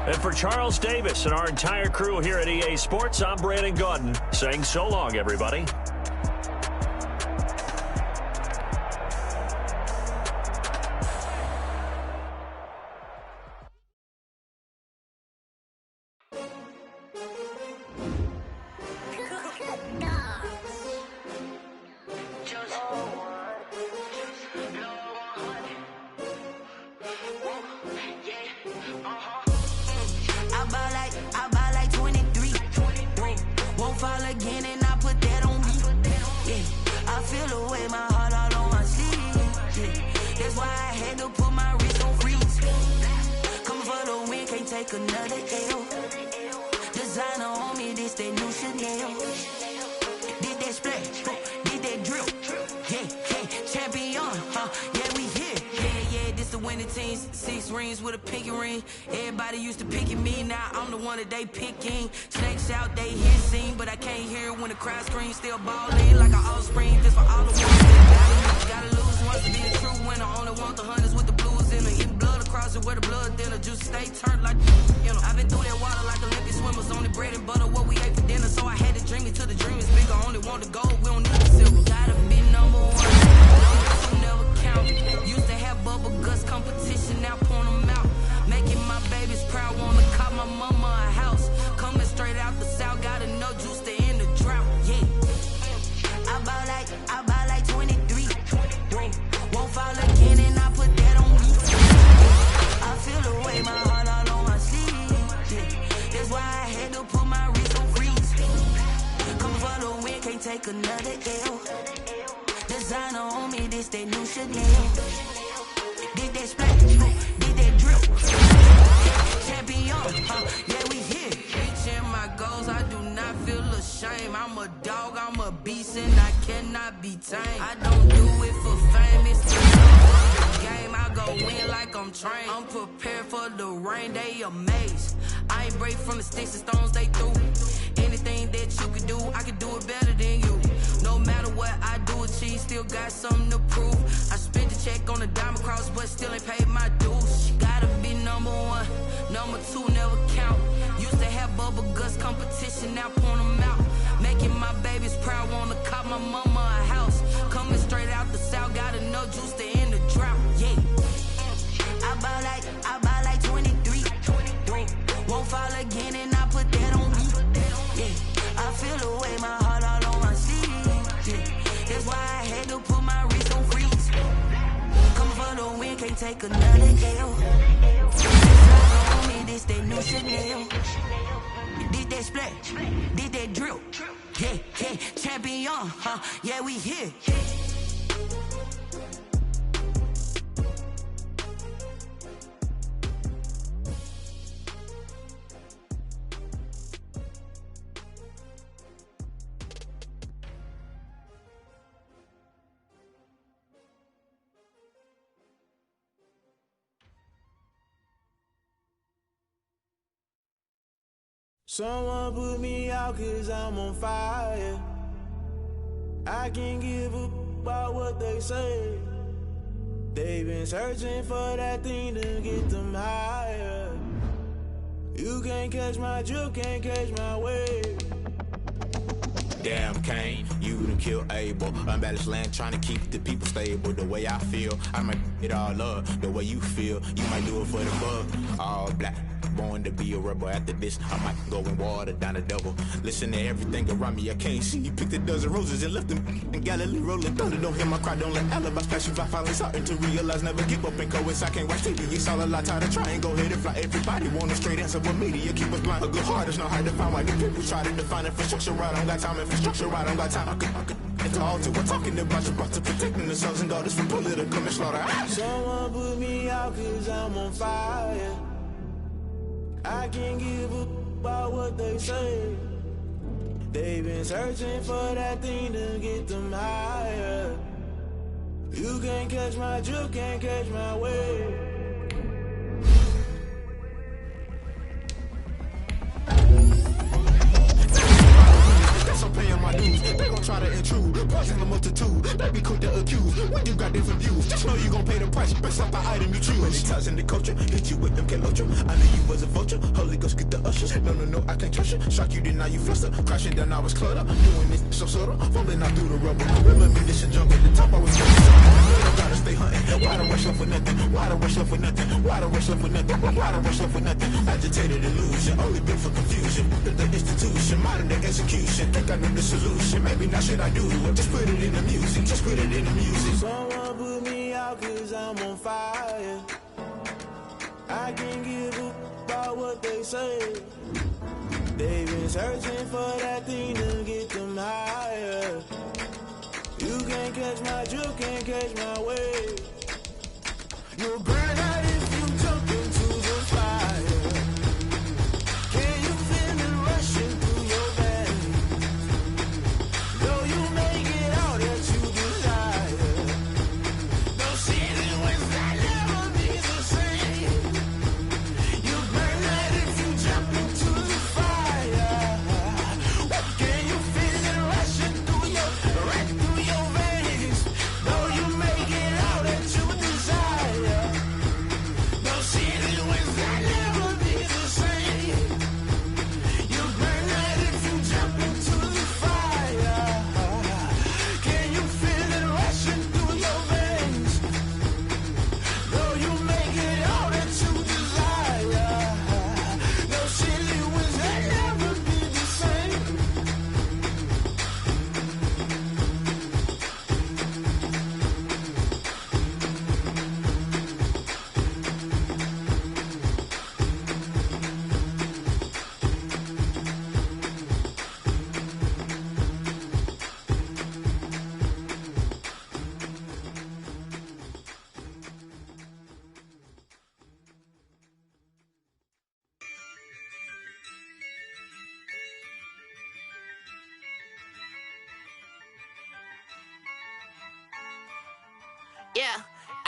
And for Charles Davis and our entire crew here at EA Sports, I'm Brandon Gaudin saying so long, everybody. I ball like 23. Won't fall again and I put that on take another L. Designer on me, this that new Chanel. Did that splash, did that drill. Yeah, champion, yeah, we here. Yeah, this the winning team. 6 rings with a pinky ring. Everybody used to picking me, now I'm the one that they picking. Snakes out, they hit scene, but I can't hear it when the crowd screams. Still ballin' like an offspring. This for all the ones that gotta lose once to be the true winner. Only want the hunters with the blues in her. Eating blood across it where the blood thinner. Juice stay turned like, you know. I've been through that water like Olympic swimmers. Only bread and butter, what we ate for dinner. So I had to dream it till the dream is bigger. Only want the gold, we don't need the silver. Gotta be number 1. Number 2 never count. Used to have bubble guts competition, now point them out. Making my babies proud, wanna cop my mama a house. Coming straight out the south, gotta know juice to end the drought. Yeah, I buy like 23. Won't fall again and I put that on me. I feel the way, my heart all on my sleeve. Yeah, that's why I had to put my wrist on freeze. Come for the win, can't take another L. Designer on me, this that new Chanel. Did that splash, did that drill. Champion, yeah, we here. Reaching my goals, I do not feel ashamed. I'm a dog, I'm a beast, and I cannot be tamed. I don't do it for fame, it's the game. I go win like I'm trained. I'm prepared for the rain, they amazed. I ain't break from the sticks and stones they threw. Anything that you could do, I could do it better than you. No matter what I do, achieve, still got something to prove. I spent the check on the diamond cross, but still ain't paid my dues. Gotta be number 1, number 2 never count. Used to have bubble guts competition, now point them out. Making my babies proud, wanna cop my mama a house. Coming straight out the south, gotta know juice to end the drought. Yeah, I buy like 23. Won't fall again and I put that on me. Yeah, I feel the way, my heart all on my sleeve. Yeah, that's why I had to put my wrist on freeze. Coming for the win, can't take another L. On me, this that new Chanel. Did that splash, did that drill. Yeah, champion, yeah, we here. Someone put me out 'cause I'm on fire. I can't give a about what they say. They've been searching for that thing to get them higher. You can't catch my drift, can't catch my wave. Damn Kane, you done killed Abel. Unbalanced land, trying to keep the people stable. The way I feel, I might it all up. The way you feel, you might do it for the bug. All black, born to be a rebel. After this, I might go and water down the devil. Listen to everything around me, I can't see. You picked a dozen roses and left them in Galilee rolling thunder. Don't hear my cry, don't let alibis pass you by. Finally starting to realize, never give up and coincide. I can't watch TV, it's all a lot. Tired of trying, go ahead and fly. Everybody want a straight answer, but media keep us blind. A good heart is not hard to find. Why the people try to define infrastructure right? I don't got time, infrastructure right, I don't got time. I could it's all to we're talking about you, about to protecting the sons and daughters from political and slaughter. Someone put me out 'cause I'm on fire. I can't give a about what they say. They've been searching for that thing to get them higher. You can't catch my drift, can't catch my wave. I'm paying my dues, they gon' try to intrude. Poison the multitude, they be quick to accuse. When you got different views, just know you gon' pay the price based off the item you choose. Many ties in the culture, hit you with them Kelotra. I knew you was a vulture, Holy Ghost get the ushers. No, I can't trust you. Shock you, then now you fluster. Crashing down, I was cluttered. Doing this so subtle, falling out through the rubble. Remember this and jump at the top, I was getting something. Gotta stay hunting. Why the rush left for nothing? Why the rush left for nothing? Why the rush left for nothing? Why the rush left for nothing? Agitated illusion, only built for confusion. The institution, modern day execution. Think I know the solution, maybe not should I do it. Just put it in the music, just put it in the music. Someone put me out 'cause I'm on fire. I can't give a about what they say. They've been searching for that thing to get them higher. You can't catch my drift, can't catch my wave. You'll burn out if you jump into the fire.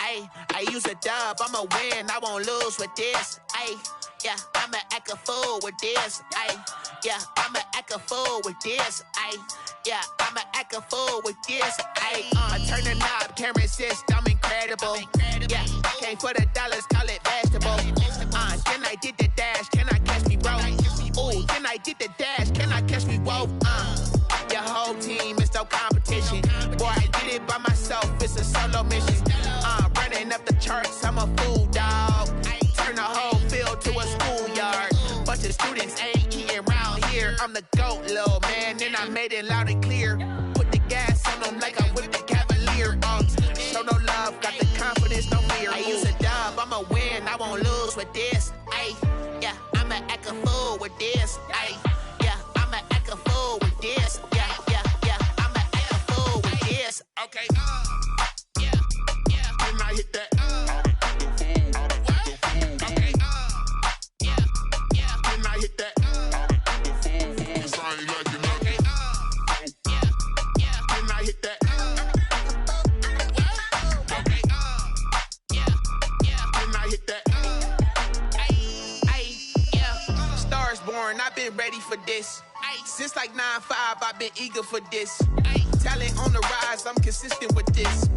Ayy, I use a dub, I'ma win, I won't lose with this. Ayy, yeah, I'ma act a fool with this. Ayy, yeah, I'ma act a fool with this. Ayy, yeah, I'ma act a fool with this. Ayy, turn the knob, camera assist, I'm incredible. Yeah, came for the dollars, call it vegetable. Then I did the dash, can I catch me, bro? Ooh, then I did the dash, can I catch me, whoa? Your whole team is no competition. Boy, I did it by myself, it's a solo mission. Running up the charts, I'm a fool, dog. Turn the whole field to a schoolyard. Bunch of students ain't eating round here. I'm the GOAT, little man, and I made it loud and clear. Put the gas on them like I'm with the Cavalier. Show no love, got the confidence, no fear. I use a dub, I'ma win, I won't lose with this. Ay, yeah, I'ma act a fool with this. Ay, yeah, I'ma act a fool with this. Yeah, yeah, yeah, I'ma act a fool with this. Okay, yeah, yeah, when I hit that. Okay, yeah, yeah, when I hit that. I ain't like it. Okay, yeah, yeah, when I hit that. Okay, yeah, yeah, when I hit that. Stars born, I've been ready for this. Since like 9-5, I've been eager for this. Talent on the rise, I'm consistent with this.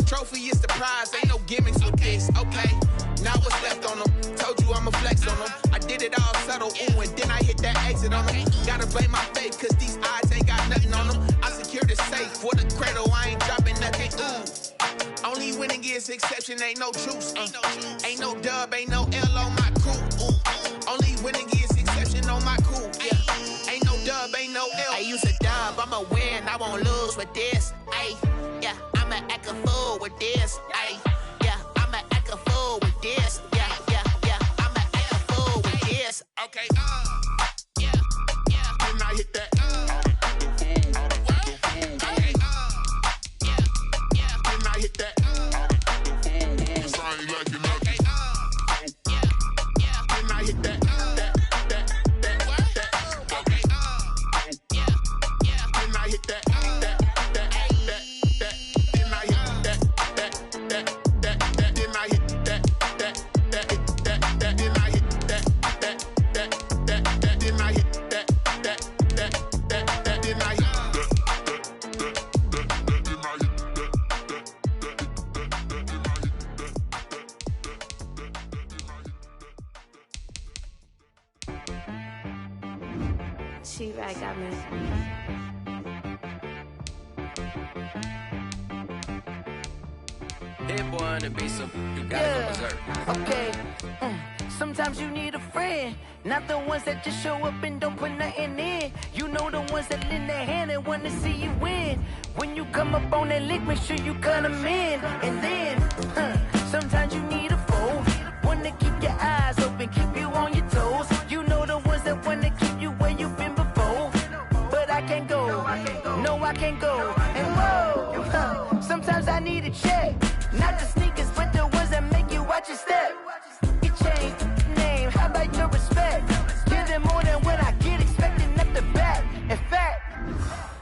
Trophy is the prize, ain't no gimmicks with this. Okay, now what's left on them? Told you I'ma flex on them. I did it all subtle, ooh, and then I hit that exit on them. Gotta blame my faith, cause these odds ain't got nothing on them. I secured the safe for the cradle, I ain't dropping nothing, ooh. Only winning is exception, ain't no truce. Ain't no dub, ain't no L on my crew. Ooh. Only winning is exception on my crew. Yeah, ain't no dub, ain't no L. I use a dub, I'ma win, I won't lose with this. Ay, yeah, I'ma act a fool with this. Ay, yeah, I'ma act a fool with this. Yeah, yeah, yeah, I'ma act a fool with this. Okay, yeah, yeah, when I hit that. Okay, yeah, yeah, when I hit that. I ain't like it. Okay, yeah, yeah, when I hit that. Okay, yeah, yeah, when I hit that. She-Rag got me. Hit boy on the beat, so you gotta go berserk. Okay. Sometimes you need a friend, not the ones that just show up and don't put nothing in. You know the ones that lend their hand and want to see you win. When you come up on that lick, make sure you cut them in. And then, sometimes you need a foe, one to keep your eyes open, keep you on your toes. You know the ones that want to keep you where you've been before. But I can't go, no I can't go. And whoa, sometimes I need a check. Not the sneakers, but the ones that make you watch your step. Your chain, name, how about your respect? Give them more than what I get, expecting up the back. In fact,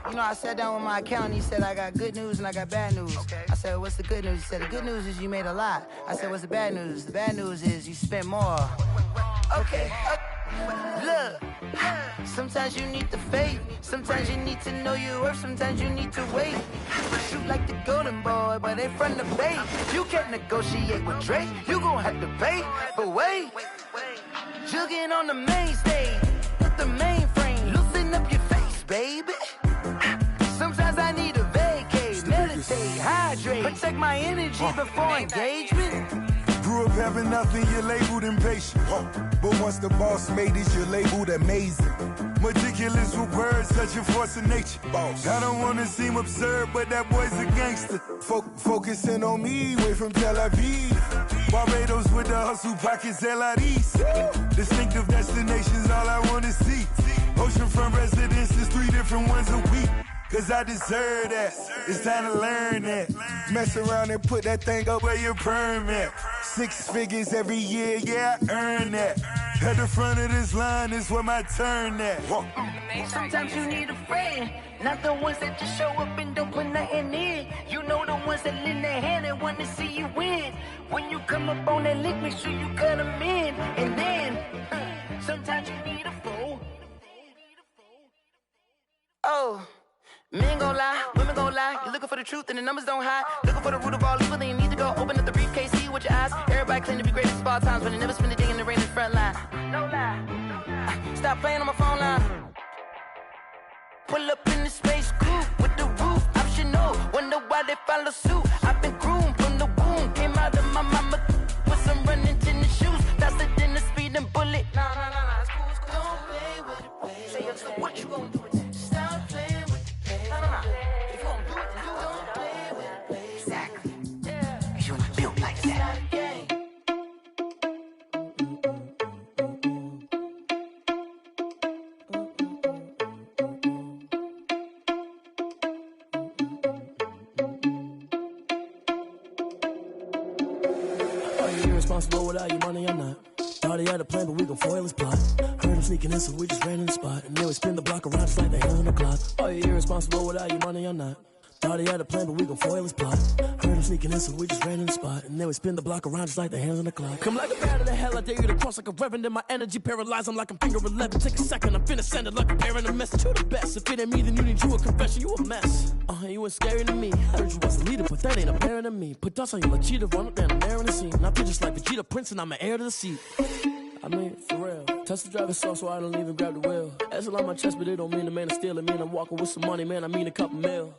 you know, I sat down with my accountant, he said I got good news and I got bad news. Okay. I said, what's the good news? He said, the good news is you made a lot. I said, what's the bad news? The bad news is you spent more. Okay. Look, sometimes you need the faith, sometimes you need to know your worth, sometimes you need to wait. Shoot like the golden boy, but they from the bay. You can't negotiate with Drake, you gon' have to pay. But wait, jugging on the main stage, with the mainframe, loosen up your face, baby. Sometimes I need a vacate, meditate, hydrate, protect my energy before engagement. Grew up having nothing, you're labeled impatient. But once the boss made it, you're labeled amazing. Meticulous with words, such a force of nature. I don't wanna seem absurd, but that boy's a gangster. Focusing on me, way from Tel Aviv. Barbados with the hustle pockets, LIDs. Distinctive destinations, all I wanna see. Oceanfront residences, 3 different ones a week. Cause I deserve that, it's time to learn that. Mess around and put that thing up where your perm at. 6 figures every year, yeah, I earn that. At the front of this line is where my turn at. Sometimes you need a friend, not the ones that just show up and don't put nothing in. You know the ones that lend their hand and want to see you win. When you come up on that lick, make sure you cut them in. And then, sometimes you need a fool. Oh, men gon' lie, women gon' lie. You're looking for the truth and the numbers don't hide. Looking for the root of all evil, then you need to go open up the briefcase, see with your eyes. Everybody claim to be greatest of all times, but they never spend a day in the rain in the front line. No lie. Stop playing on my phone line. Pull up in the space coupe with the roof optional. Wonder why they follow suit. I've been groomed from the womb. Came out of my mama with some running tennis shoes. Faster than the speeding bullet. Nah, it's cool, it's cool. Don't play with it, baby. Say what you gon' do with it? Stop playing with it, baby. Nah. If you gon' do it, then you don't play with it, baby. Exactly. Yeah. Cause you're not built like that. Irresponsible without your money, I'm not. Thought he had a plan, but we gon' foil his plot. Heard him sneaking in, so we just ran in the spot. And then we spin the block around just like the hands on the clock. Are you irresponsible without your money, I'm not. Thought he had a plan, but we gon' foil his plot. Heard him sneaking in, so we just ran in the spot. And then we spin the block around just like the hands on the clock. Come like a bat of the hell, I dare you to cross like a reverend. In my energy paralyzed, I'm like I'm finger 11. Take a second, I'm finna send it like a parent a message. You the best, if it ain't me, then you need you a confession. You a mess, you ain't scary to me. Heard you was a leader, but that ain't apparent to me. Put dust on you like cheetah, run up down the air in the scene. Now I just like Vegeta Prince, and I'm an heir to the seat. I mean, for real. Touch the driver's soft, so I don't even grab the wheel. That's on my chest, but it don't mean the man is stealing. Man, I'm walking with some money, man, I mean a couple mil.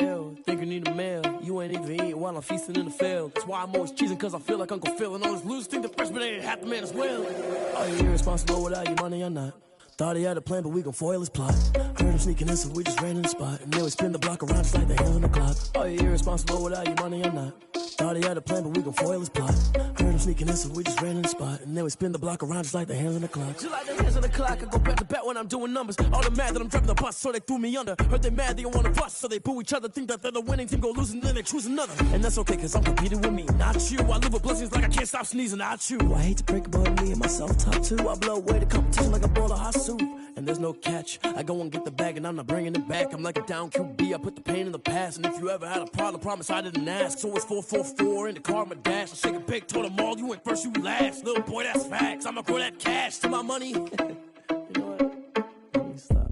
Ew, think you need a meal. You ain't even eating while I'm feasting in the field. That's why I'm always cheesing, cause I feel like Uncle Phil. And all those losers think the freshman ain't half the man as well. Are you irresponsible without your money or not? Thought he had a plan, but we gon' foil his plot. Heard him sneaking in, so we just ran in the spot. And then we spin the block around just like the hands on the clock. Are you irresponsible without your money or not? Thought he had a plan, but we gon' foil his plot. Heard him sneaking in, so we just ran in the spot. And then we spin the block around just like the hands on the clock. Just like the hands on the clock, I go back to back when I'm doing numbers. All the mad that I'm driving the bus, so they threw me under. Heard they mad, they don't wanna bust, so they boo each other. Think that they're the winning team, go losing, then they choose another. And that's okay, cause I'm competing with me, not you. I live with blessings like I can't stop sneezing, not you. I hate to break it, but me and myself top two. I blow away the competition like a bowl of hot soup. And there's no catch. I go and get the bag and I'm not bringing it back. I'm like a down QB, I put the pain in the past. And if you ever had a problem, promise I didn't ask. So it's 444 in the car, my dash. I shake a big, told them all, you went first, you last. Little boy, that's facts. I'ma grow that cash to my money. You know what? Let me stop.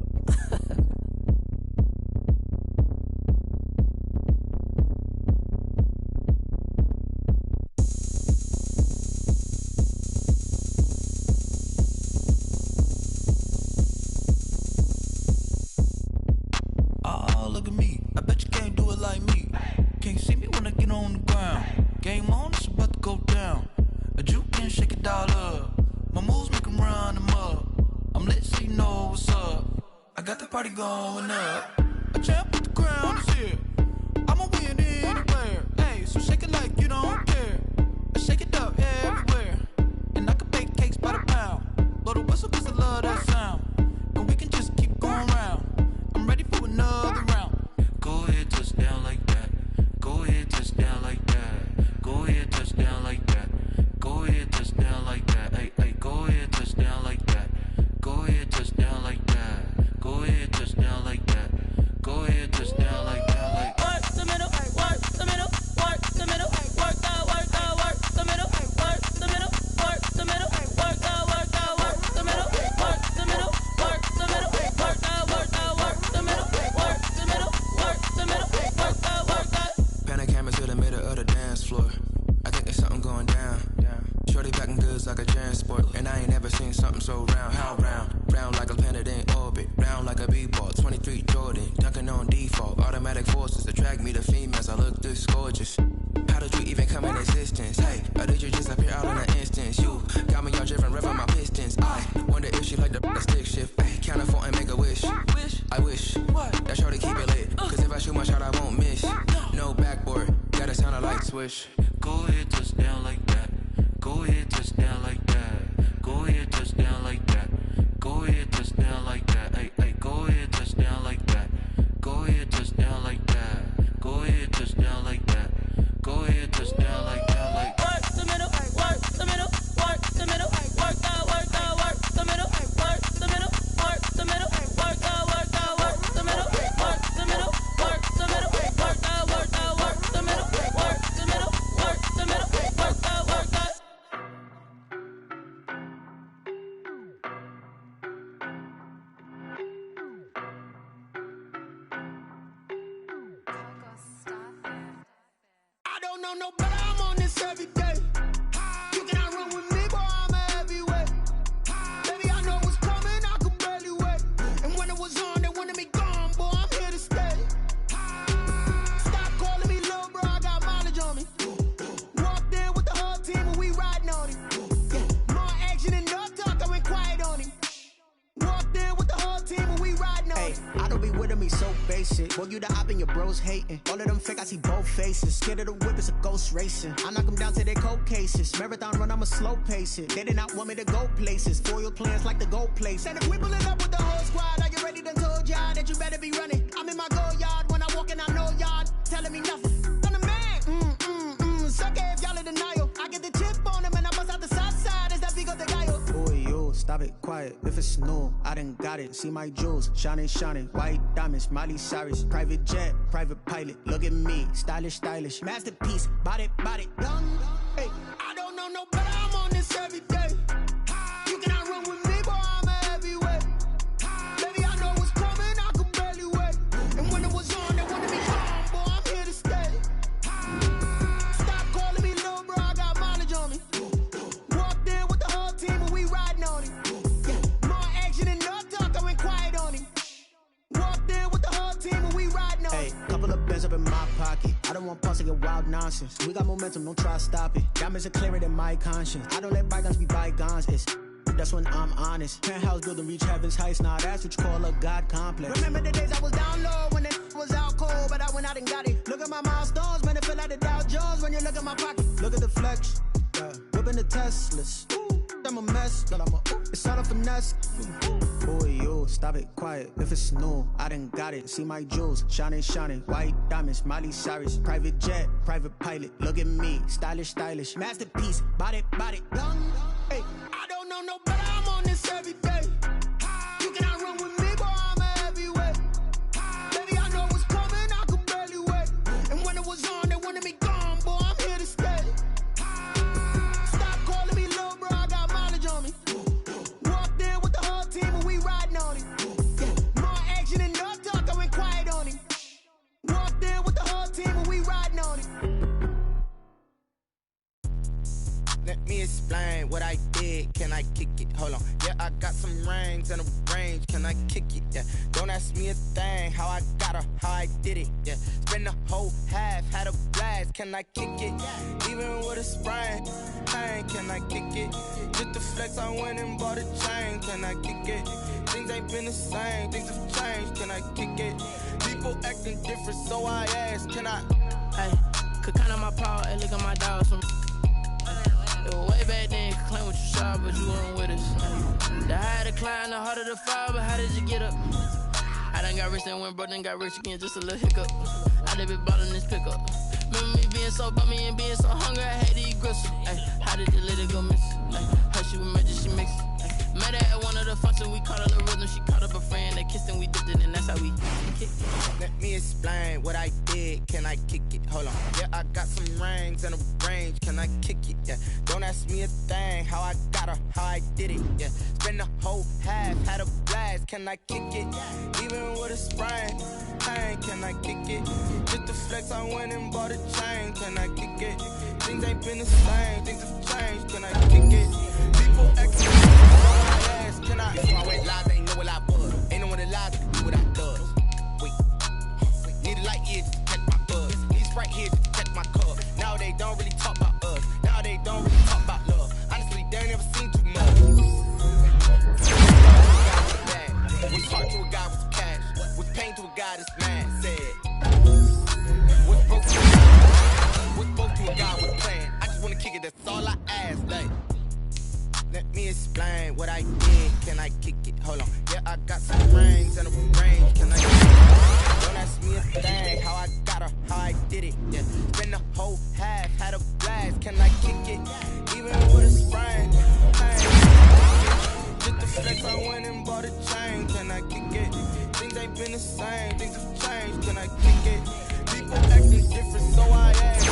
Look at me, I bet you can't do it like me. Can't see me when I get on the ground. Game on, it's about to go down. A juke and shake it all up. My moves make them run them up. I'm lit so you know what's up. I got the party going up. A champ with the crown is here. I'ma win anywhere. Hey, so shake it like you don't care. I shake it up everywhere. And I can bake cakes by the pound. Blow the whistle cause I love that sound. And we can just keep going round. I'm ready for another round. Go ahead, touch down like that. Go ahead, touch down like that. Go ahead, touch down like that. Go ahead, touch down like that. Hey, hey, go ahead, touch down like that. Go ahead, touch down like that. Go ahead, touch down like that. Go ahead, touch down like that. Like work the middle, work the middle, work the middle, work the middle, work the middle, work the middle, work the middle, work the middle, work the middle, work the middle, work the middle, work the middle, work the middle, work the. Pan a camera to the middle of the dance floor. I think there's something going down. Shorty packing goods like a transport, and I ain't never seen something so round. How round? Round like a planet in orbit, round like a b-ball. 23 Jordan, dunking on default. Automatic forces attract me to females. I look this gorgeous. How did you even come in existence? Hey, or did you just appear out in an instance? You got me all driven, revving my pistons. I wonder if she like the stick shift. Ay, count a four and make a wish. I wish that shorty keep it lit. Cause if I shoot my shot, I won't miss. No backboard, gotta sound a light swish. Go ahead, touch down like that. Go ahead, touch down like that. Go ahead, touch down like that. Go ahead, touch down like that. Hey, hey, go ahead, touch down like that. Go ahead, touch down like that. Go ahead, touch down like that. Go ahead, touch down like that. Like work the middle, work the middle, work the middle, work the know no better, I'm on this every day. You cannot run with me, boy, I'm a heavyweight. Baby, I know what's coming, I could barely wait. And when it was on, they wanted me gone, boy, I'm here to stay. Stop calling me little bro, I got mileage on me. Walked in with the whole team and we riding on him. Yeah, more action and no talk, I went quiet on him. Walked in with the whole team and we riding on him. I don't be with me so basic. Boy, you the op and your bros hating. All of them fake, I see both faces. Scared of the whip, it's a ghost racing. I knock them down to their cold cases. Marathon run, I'ma slow pace it. They did not want me to go places. Foil plans like the go place. And if we pulling up with the whole squad, are you ready? Done told y'all that you better be running. I'm in my go yard. When I walk in, I know y'all telling me nothing. I'm the man. Suck it if y'all in denial. I get the chip on them and I bust out the south side. Is that Vigo the Gallo? Boy, yo, stop it, quiet. If it's new, I done got it. See my jewels, shining, shining. White diamonds, Miley Cyrus. Private jet, private pilot. Look at me, stylish, stylish. Masterpiece, body, done. Hey, I don't know no better, I'm on this every day. You cannot run with me, boy, I'm a heavyweight. Baby, I know what's coming, I could barely wait. And when it was on, they wanted me gone, boy, I'm here to stay. Stop calling me little bro, I got mileage on me. Walked in with the whole team and we riding on him. Yeah, more action and no talk, I went quiet on him. Walked in with the whole team and we riding on him. Hey, couple of bands up in my pocket. I don't want pause to get wild nonsense. We got momentum, don't try to stop it. Diamonds are clearer than my conscience. I don't let bygones be bygones. That's when I'm honest. Penthouse building reach heaven's heights. Now that's what you call a God complex. Remember the days I was down low when it was out cold, but I went out and got it. Look at my milestones, man, it feel like the Dow Jones when you look at my pocket. Look at the flex, whipping the Teslas. I'm a mess, but it's all a finesse. Boy, yo, stop it, quiet. If it's new, I done got it. See my jewels, shining, shining. White diamonds, Miley Cyrus. Private jet, private pilot. Look at me, stylish, stylish. Masterpiece, body, done. Hey, I don't know no better, I'm on this every day. You cannot run with me, boy, I'm a heavyweight. Baby, I know what's coming, I could barely wait. And when it was on, they wanted me gone, boy, I'm here to stay. Stop calling me little bro, I got mileage on me. Walked in with the whole team and we riding on him. Yeah, more action and no talk, I went quiet on him. Walked in with the whole team and we riding on him. Let me explain what I did. Can I kick it? Hold on. Yeah, I got some rings and a range. Can I kick it? Yeah. Don't ask me a thing. How I got her, how I did it. Yeah. Spend the whole half, had a blast. Can I kick it? Even with a sprain. Pain, can I kick it? Just the flex, I went and bought a chain. Can I kick it? Things ain't been the same. Things have changed. Can I kick it? People acting different, so I ask. Can I? Hey, could count on my power and look at my dogs from. It was way back then, could claim what you saw, but you weren't with us. The higher the climb, the harder the fall, but how did you get up? I done got rich and went broke, then got rich again, just a little hiccup. I done been bought in this pickup. Remember me being so bummy and being so hungry, I had to eat gristle. Ay, how did the lady go miss? Her she emergency mix. Met her at one of the functions, we caught her the rhythm. She caught up a friend, they kissed and we dipped it, and that's how we kicked it. Let me explain what I did. Can I kick it? Hold on. Yeah, I got some rings and a range. Can I kick it? Yeah. Don't ask me a thing. How I got her, how I did it. Yeah. Spend the whole half, had a blast. Can I kick it? Even with a sprain. Pain, can I kick it? Just the flex, I went and bought a chain. Can I kick it? Things ain't been the same. Things have changed. Can I kick it? People acting. Can I? Before I went live, they ain't know what I was. Ain't no one alive that can do what I does. Wait. Need a light here just to catch my buzz. Need Sprite here just to catch my cup. Now they don't really talk about us. Now they don't really talk about love. Honestly, they ain't never seen too much. What's hard to a guy with cash? What's pain to a guy that's mad? Said. What's broke to a guy? What's broke to a guy with a plan? I just wanna kick it, that's all I ask. Like. Let me explain what I did. Can I kick it? Hold on. Yeah, I got some rings and a range. Can I kick it? Don't ask me a thing. How I got her, how I did it. Yeah. Spend the whole half, had a blast. Can I kick it? Even with a sprain. Just the flex, I went and bought a chain. Can I kick it? Things ain't been the same. Things have changed. Can I kick it? People acting different, so I ask.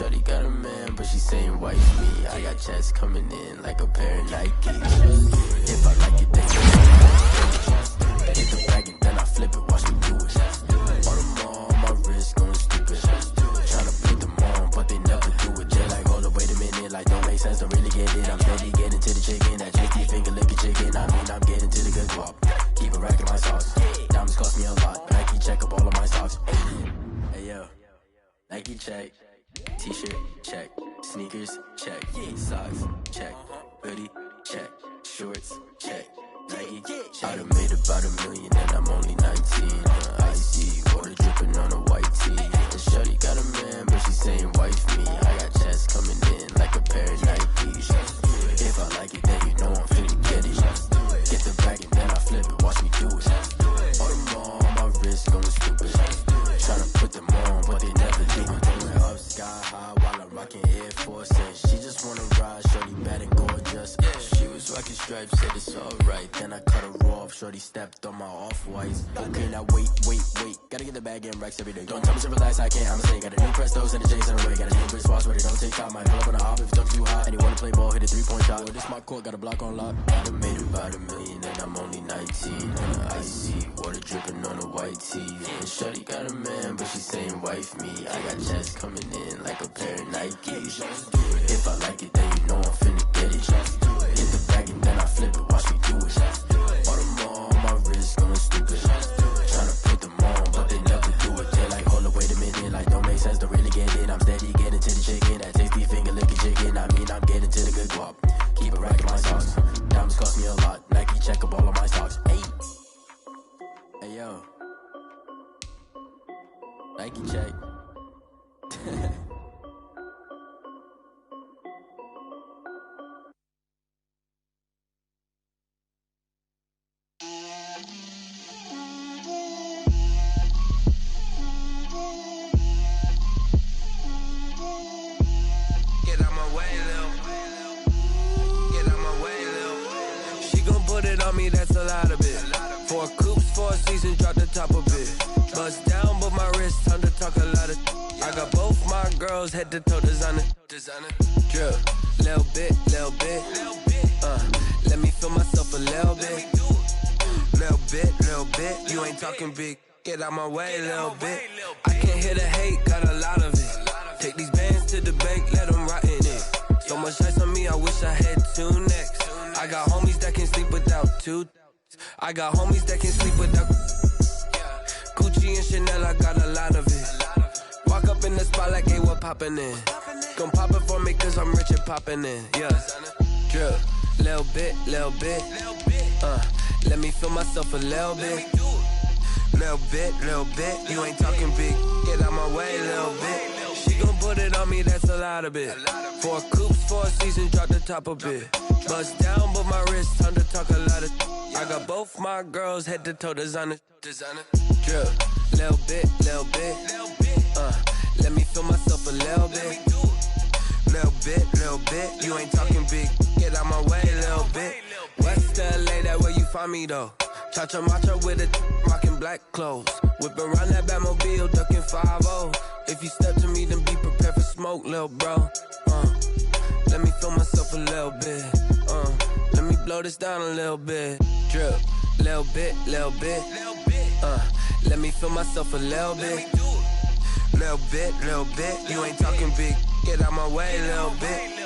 Shorty got a man, but she saying wife me. I got checks coming in like a pair of Nikes. If I like it, then you hit the bag and then I flip it, watch me do it. All them on my wrist going stupid. Tryna put them on, but they never do it. They like, hold up, wait a minute, like don't make sense, don't really get it. I'm steady getting to the chicken, that JT finger licking chicken. I mean, I'm getting to the good guap. Keep a rack in my socks. Diamonds cost me a lot. Nike check up all of my socks. Hey yo, Nike check. T-shirt check. Sneakers check. Socks check. Hoodie check. Shorts check. Nike. I done made about $1 million and I'm only 19. Icy water dripping on a white tee. And shorty got a man, but she saying wife me. I got checks coming in like a pair of Nikes. If I like it, then you know I'm finna get it. Get the bag and then I flip it, watch me do it. All them on my wrist going stupid. Tryna put them on, but they never do it. Going up sky high while I'm rocking Air Force. And she just wanna ride, shorty bad and gorgeous. She was rocking stripes, said it's alright. Then I cut her off, shorty stepped on my off-whites. Okay, now wait. Gotta get the bag and racks every day. Don't tell me to relax, I can't, I'ma say. Got a new Prestos and a J's in the way. Got a new wrist watch, but it don't take time. Might pull up on the hop if it's talking too hot. And you wanna play ball, hit a 3-point shot. Well, this my court, got a block on lock. I done made about $1 million and I'm only 19. Icy water dripping on a white tee. And shorty got a man, but she saying wife me. I got checks coming in like a pair of Nikes. If I like it, then you know I'm finna get it. Hit the bag and then I flip it, watch me do it. All them on my wrist going stupid. Tryna put them on, but they never do it. They like, hold up, wait a minute, like don't make sense, don't really get it. I'm steady getting to the chicken, that tasty finger licking chicken. I mean, I'm getting to the good guap. Keep a rack in my socks. Diamonds cost me a lot. Nike check up all of my stocks. Hey yo, Nike check. That's a lot of it. 4 coops, 4 seasons, drop the top of it. Bust down, but my wrist, time to talk a lot of. I got both my girls head to toe designer. Drip, little bit. Let me feel myself a little bit. Little bit. You ain't talking big. Get out my way, little bit. I can't hear the hate, got a lot of it. Take these bands to the bank, let them rot in it. So much ice on me, I wish I had 2 necks. I got homies that can sleep without 2. I got homies that can sleep without Gucci and Chanel, I got a lot of it. Walk up in the spot like, hey, what poppin' in? Gon' pop it for me cause I'm rich and poppin' in, yeah. Drip, little bit. Let me feel myself a little bit. Little bit. You ain't talking big, get out my way, little bit. She gon' put it on me, that's a lot of it. 4 coops, 4 seasons, drop the top a bit. Bust down, but my wrist, time to talk a lot of. I got both my girls head to toe designer. Drip, little bit. Let me feel myself a little bit. Little bit. You ain't talking big, get out my way, little bit. West LA, that where you find me though. Cha-cha matcha with a rockin' black clothes. Whip around that Batmobile, ducking 5-0. If you step to me, then be prepared for smoke, lil' bro. Let me feel myself a little bit. Let me blow this down a little bit. Drip, little bit. Let me feel myself a little bit. Little bit. You ain't talking big. Get out my way, little bit.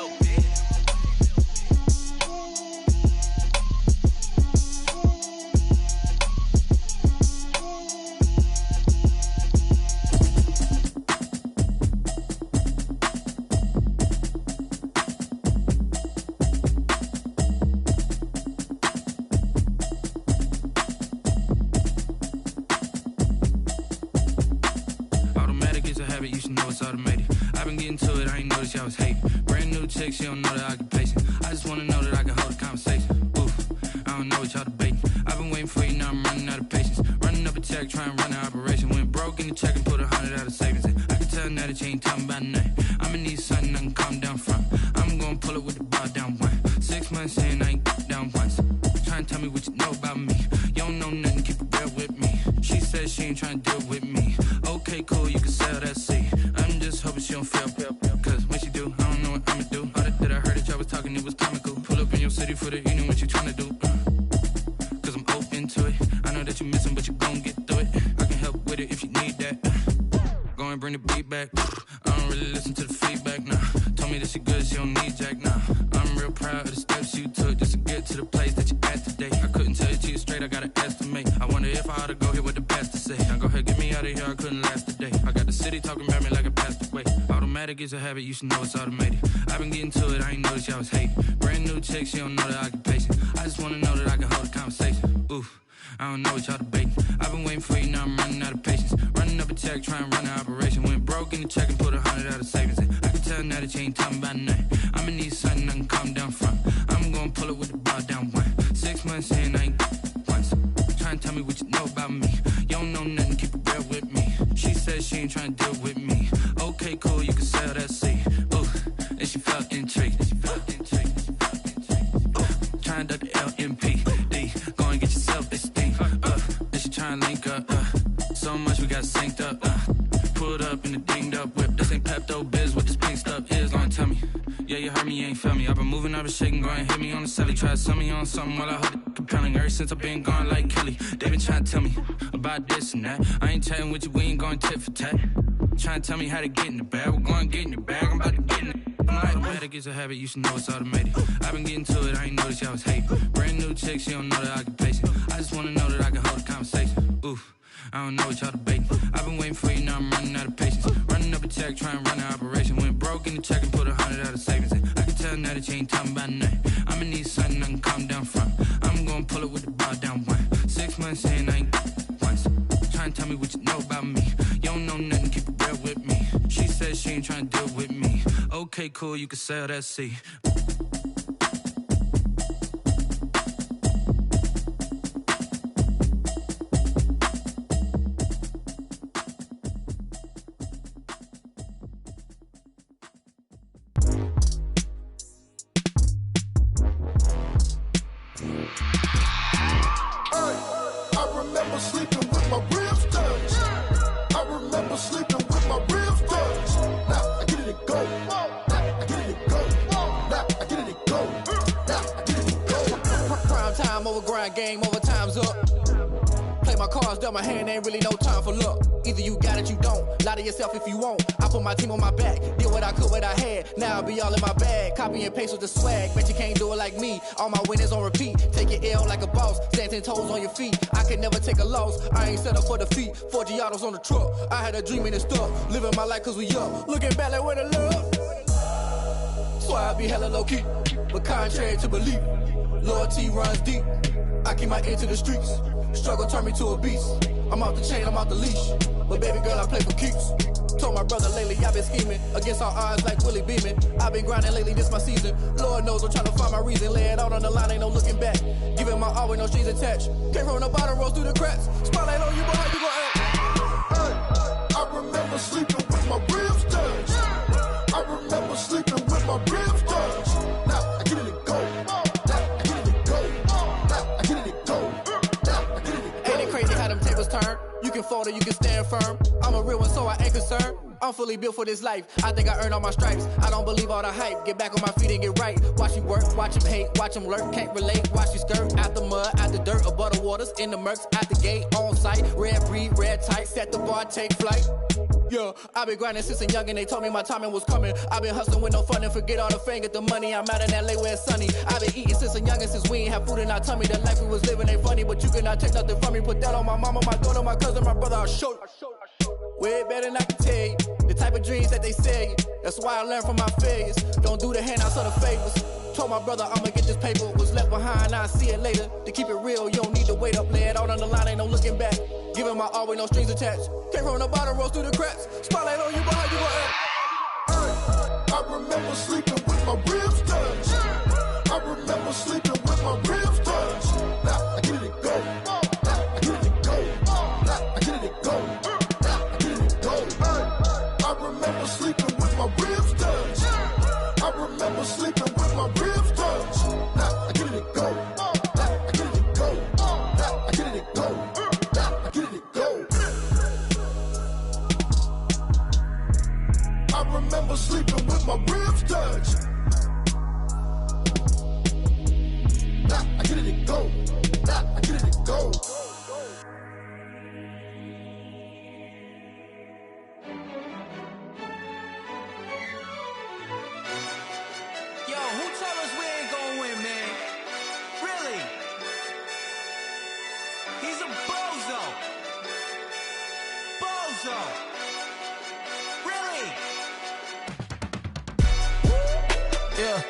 You should know it's automated. I've been getting to it, I ain't noticed y'all was hating. Brand new chick, she don't know the occupation. I just wanna know that I can hold a conversation. Oof, I don't know what y'all debating. I've been waiting for you, now I'm running out of patience. Running up a check, trying to run an operation. Went broke in the check and put 100 out of savings in. I can tell now that you ain't talking about nothing. I'ma need something I can calm down from. I'm gonna pull it with the bar down one. 6 months saying I ain't down once. Trying to tell me what you know about me. You don't know nothing, keep it real with me. She said she ain't trying to deal with me. Okay, cool, you can sell that seat. I'm just hoping she don't feel, cause and bring the beat back. I don't really listen to the feedback, nah. Told me that she good, she don't need Jack, nah. I'm real proud of the steps you took just to get to the place that you at today. I couldn't tell you to you straight, I gotta estimate. I wonder if I ought to go here with the best to say. Now go ahead, get me out of here, I couldn't last today. I got the city talking about me like a passed away. Automatic is a habit, you should know it's automated. I've been getting to it, I ain't noticed y'all was hating. Brand new chick, she don't know the occupation. I just wanna know that I can hold a conversation. Oof, I don't know what y'all debating. I've been waiting for you, now I'm running out of patience. Running up a check, trying to run an operation. Went broke in the check and put 100 out of savings in. I can tell now that you ain't talking about nothing. I'ma need something I can calm down from. I'm gonna pull it with the bar down one. 6 months in, I ain't once. Trying to tell me what you know about me. You don't know nothing, keep it real with me. She said she ain't trying to deal with me. Okay, cool, you can sell that seed. Ooh, and she felt intrigued. Trying to duck the LMPD. Go and get yourself esteem. And she trying to link up. So much we got synced up. Pulled up in the dinged up whip. This ain't Pepto-Biz, what this pink stuff is. Long tell me. Yeah, you heard me, you ain't felt me. I've been moving, I've been shaking, go and hit me on the celly. Try to sell me on something while I heard it compelling. Ever since I've been gone like Kelly, they been trying to tell me about this and that. I ain't chatting with you, we ain't going tit for tat. Trying to tell me how to get in the bag. We're going to get in the bag, I'm about to get in it. Automatic is a habit, you should know it's automated. I've been getting to it, I ain't noticed y'all was hating. Brand new chick, she don't know the occupation. I just wanna know that I can hold a conversation. Oof, I don't know what y'all debating. I've been waiting for you, now I'm running out of patience. Running up a check, trying to run an operation. Went broke in the check and put 100 out of savings in. I can tell now that you ain't talking about nothing. I'ma need something I can calm down from. I'm gonna pull it with the bar down one. 6 months in, I ain't once. Trying to tell me what you know about me. You don't know nothing, keep it real with me. She said she ain't trying to deal with me. Okay, cool, you can sell that seed. Game over, time's up. Play my cards, dealt my hand, ain't really no time for luck. Either you got it, you don't. Lie to yourself if you won't. I put my team on my back, did what I could, what I had. Now I'll be all in my bag. Copy and paste with the swag, bet you can't do it like me. All my winners on repeat. Take your L like a boss, stand 10 toes on your feet. I can never take a loss, I ain't set up for defeat. 4 Giottos on the truck, I had a dream and it stuck. Living my life cause we up, looking back like where the love. So I be hella low key, but contrary to belief, loyalty runs deep. I keep my ear to the streets. Struggle turned me to a beast. I'm off the chain, I'm off the leash. But baby girl, I play for keeps. Told my brother lately, I've been scheming against all odds like Willie Beeman. I've been grinding lately, this my season. Lord knows I'm trying to find my reason. Lay it out on the line, ain't no looking back. Giving my all with no strings attached. Came from the bottom, rose through the cracks. Spotlight on you, but how you gon' act? Hey, I remember sleeping with my ribs touched. I remember sleeping with my ribs touched. Now I get it to go. Turn. You can fold or you can stand firm. I'm a real one, so I ain't concerned. I'm fully built for this life. I think I earned all my stripes. I don't believe all the hype. Get back on my feet and get right. Watch him work, watch him hate, watch him lurk. Can't relate, watch his skirt. Out the mud, out the dirt, above the waters, in the murks, out the gate, on site. Red breed, red tight, set the bar, take flight. Yeah, I've been grinding since a young and they told me my timing was coming. I've been hustling with no fun and forget all the fame, get the money. I'm out in LA where it's sunny. I've been eating since a young and since we ain't have food in our tummy. The life we was living ain't funny, but you cannot take nothing from me. Put that on my mama, my daughter, my cousin, my brother, I'll show you. Way better than I can tell you. The type of dreams that they sell you. That's why I learned from my failures. Don't do the handouts or the favors. Told my brother I'ma get this paper. Was left behind, I'll see it later. To keep it real, you don't need to wait up. Lay it out on the line, ain't no looking back. Giving my all with no strings attached. Came from the bottom, rose through the cracks. Spotlight on you, but how you gon' act? Hey, I remember sleeping with my ribs touched. I remember sleeping with my ribs touched. Now I get it to go. Now I get it to go. Now I get it to go. Now I get it to go. Hey, I remember sleeping with my ribs touched. I remember sleeping with my ribs touched. Now I get it to go. Now I get it to go. Now I get it to go. Now I get it to go. I remember sleeping with my ribs touched. Now I get it to go. Now I get it to go. so. Really? Yeah,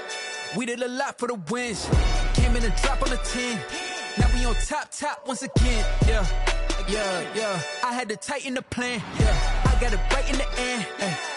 we did a lot for the wins. Came in and drop on the 10. Now we on top once again. Yeah. I had to tighten the plan. Yeah, I got it right in the end.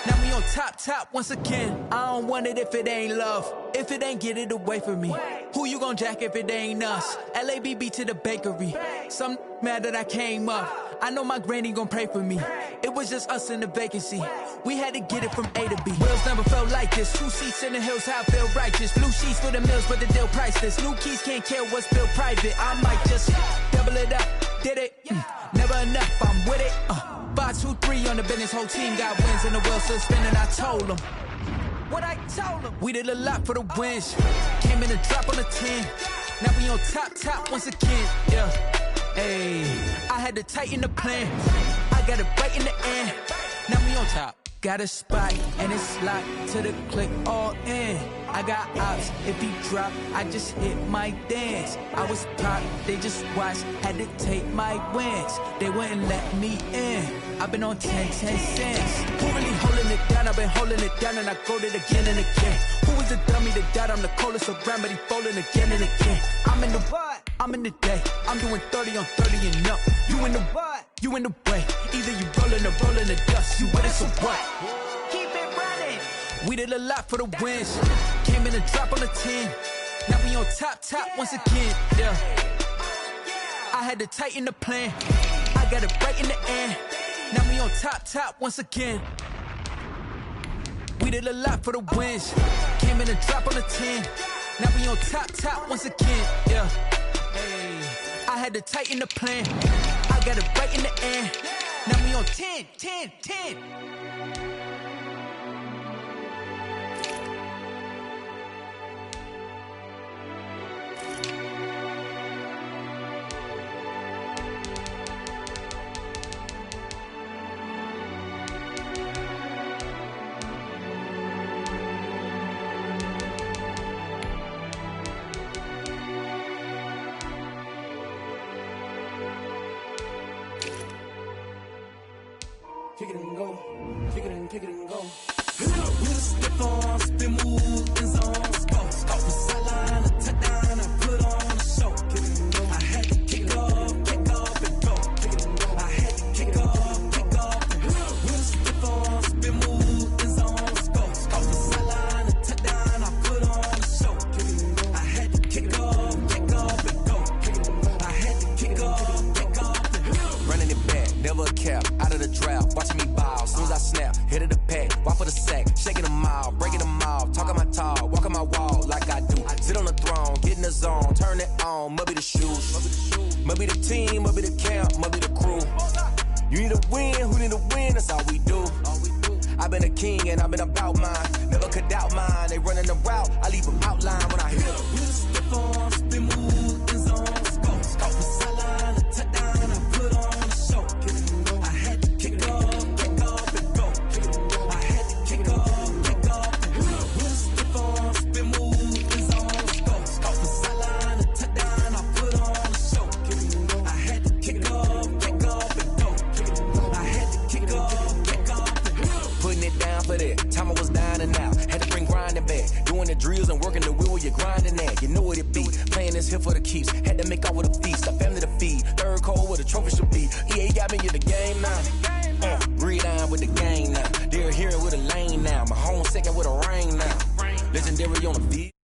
Now we on top once again. I don't want it if it ain't love. If it ain't, get it away from me. Who you gon' jack if it ain't us? LABB to the bakery. Some mad that I came up. I know my granny gon' pray for me. It was just us in the vacancy. We had to get it from A to B. Wheels never felt like this. 2 seats in the hills, how I feel righteous. Blue sheets for the mills, but the deal priceless. New keys can't care what's built private. I might just double it up. Did it? Never enough, I'm with it. 5, 2, 3 on the business. Whole team got wins and the wheels still spinning. I told them what I told them. We did a lot for the wins. Came in and drop on the 10. Now we on top once again. Yeah. Hey, I had to tighten the plan. I got it right in the end. Now we on top. Got a spot and it's locked to the click all in. I got ops, if he drop, I just hit my dance. I was pop, they just watched, had to take my wins. They wouldn't let me in. I've been on 10 cents. Who really holding it down? I've been holding it down and I go it again and again. Who was the dummy that died? I'm the coldest around, but he folding again and again. I'm in the what? I'm in the day. I'm doing 30 on 30 and up. You in the what? You in the way. Either you rolling or rolling the dust. You with it, so what? Keep it running. We did a lot for the wins. Came in and drop on the 10. Now we on top once again. Yeah. I had to tighten the plan. I got it right in the end. Now we on top once again. We did a lot for the wins. Came in and drop on the 10. Now we on top once again. Yeah. Hey, I had to tighten the plan. I got it right in the end. Now we on 10. Kick it and go, kick it and go. With a stiff arm, spin move, in zone, go. Off the sideline, a touchdown, I put on a show. Kick it and go. I had to kick off and go. Kick it and go. I had to kick off and go. With a stiff arm, spin move, in zone, go. Off the sideline, a touchdown, I put on a show. Kick it and go. I had to kick off and go. Kick it and go. I had to kick off and go. Running it back, never a cap, out of the drought, watching me ball, soon as I snap, hit of the pack, walk for the sack, shaking them all, breaking them off, talking my talk, walking my wall like I do, sit on the throne, get in the zone, turn it on, must be the shoes, must be the team, must be the camp, must be the crew, you need a win, who need a win, that's all we do, I've been a king and I've been about mine, never could doubt mine, they running the route, I leave them outline when I hit them. With a stiff arm, spin move, in zone, go. Off the sideline, a touchdown, I put on a show. Kick it and go. I had to kick off and go. Kick it and go. I had to kick off and go. With a stiff arm, spin move, in zone, go. Off the sideline, a touchdown, I put on a show. Kick it and go. I had to kick off and go. Kick it and go. I had to kick off and go. Putting it down for that, time I was down and out, had to bring grinding back, doing the drills and working the wheel where you're grinding at, you know what it be, playing this here for the keeps, had to make out with a feast, a family to feed, third cold where the trophy should be, EA got me in the game now, breathe on with the game now, they're hearing with a lane now, my home second with a ring now, legendary on the beat.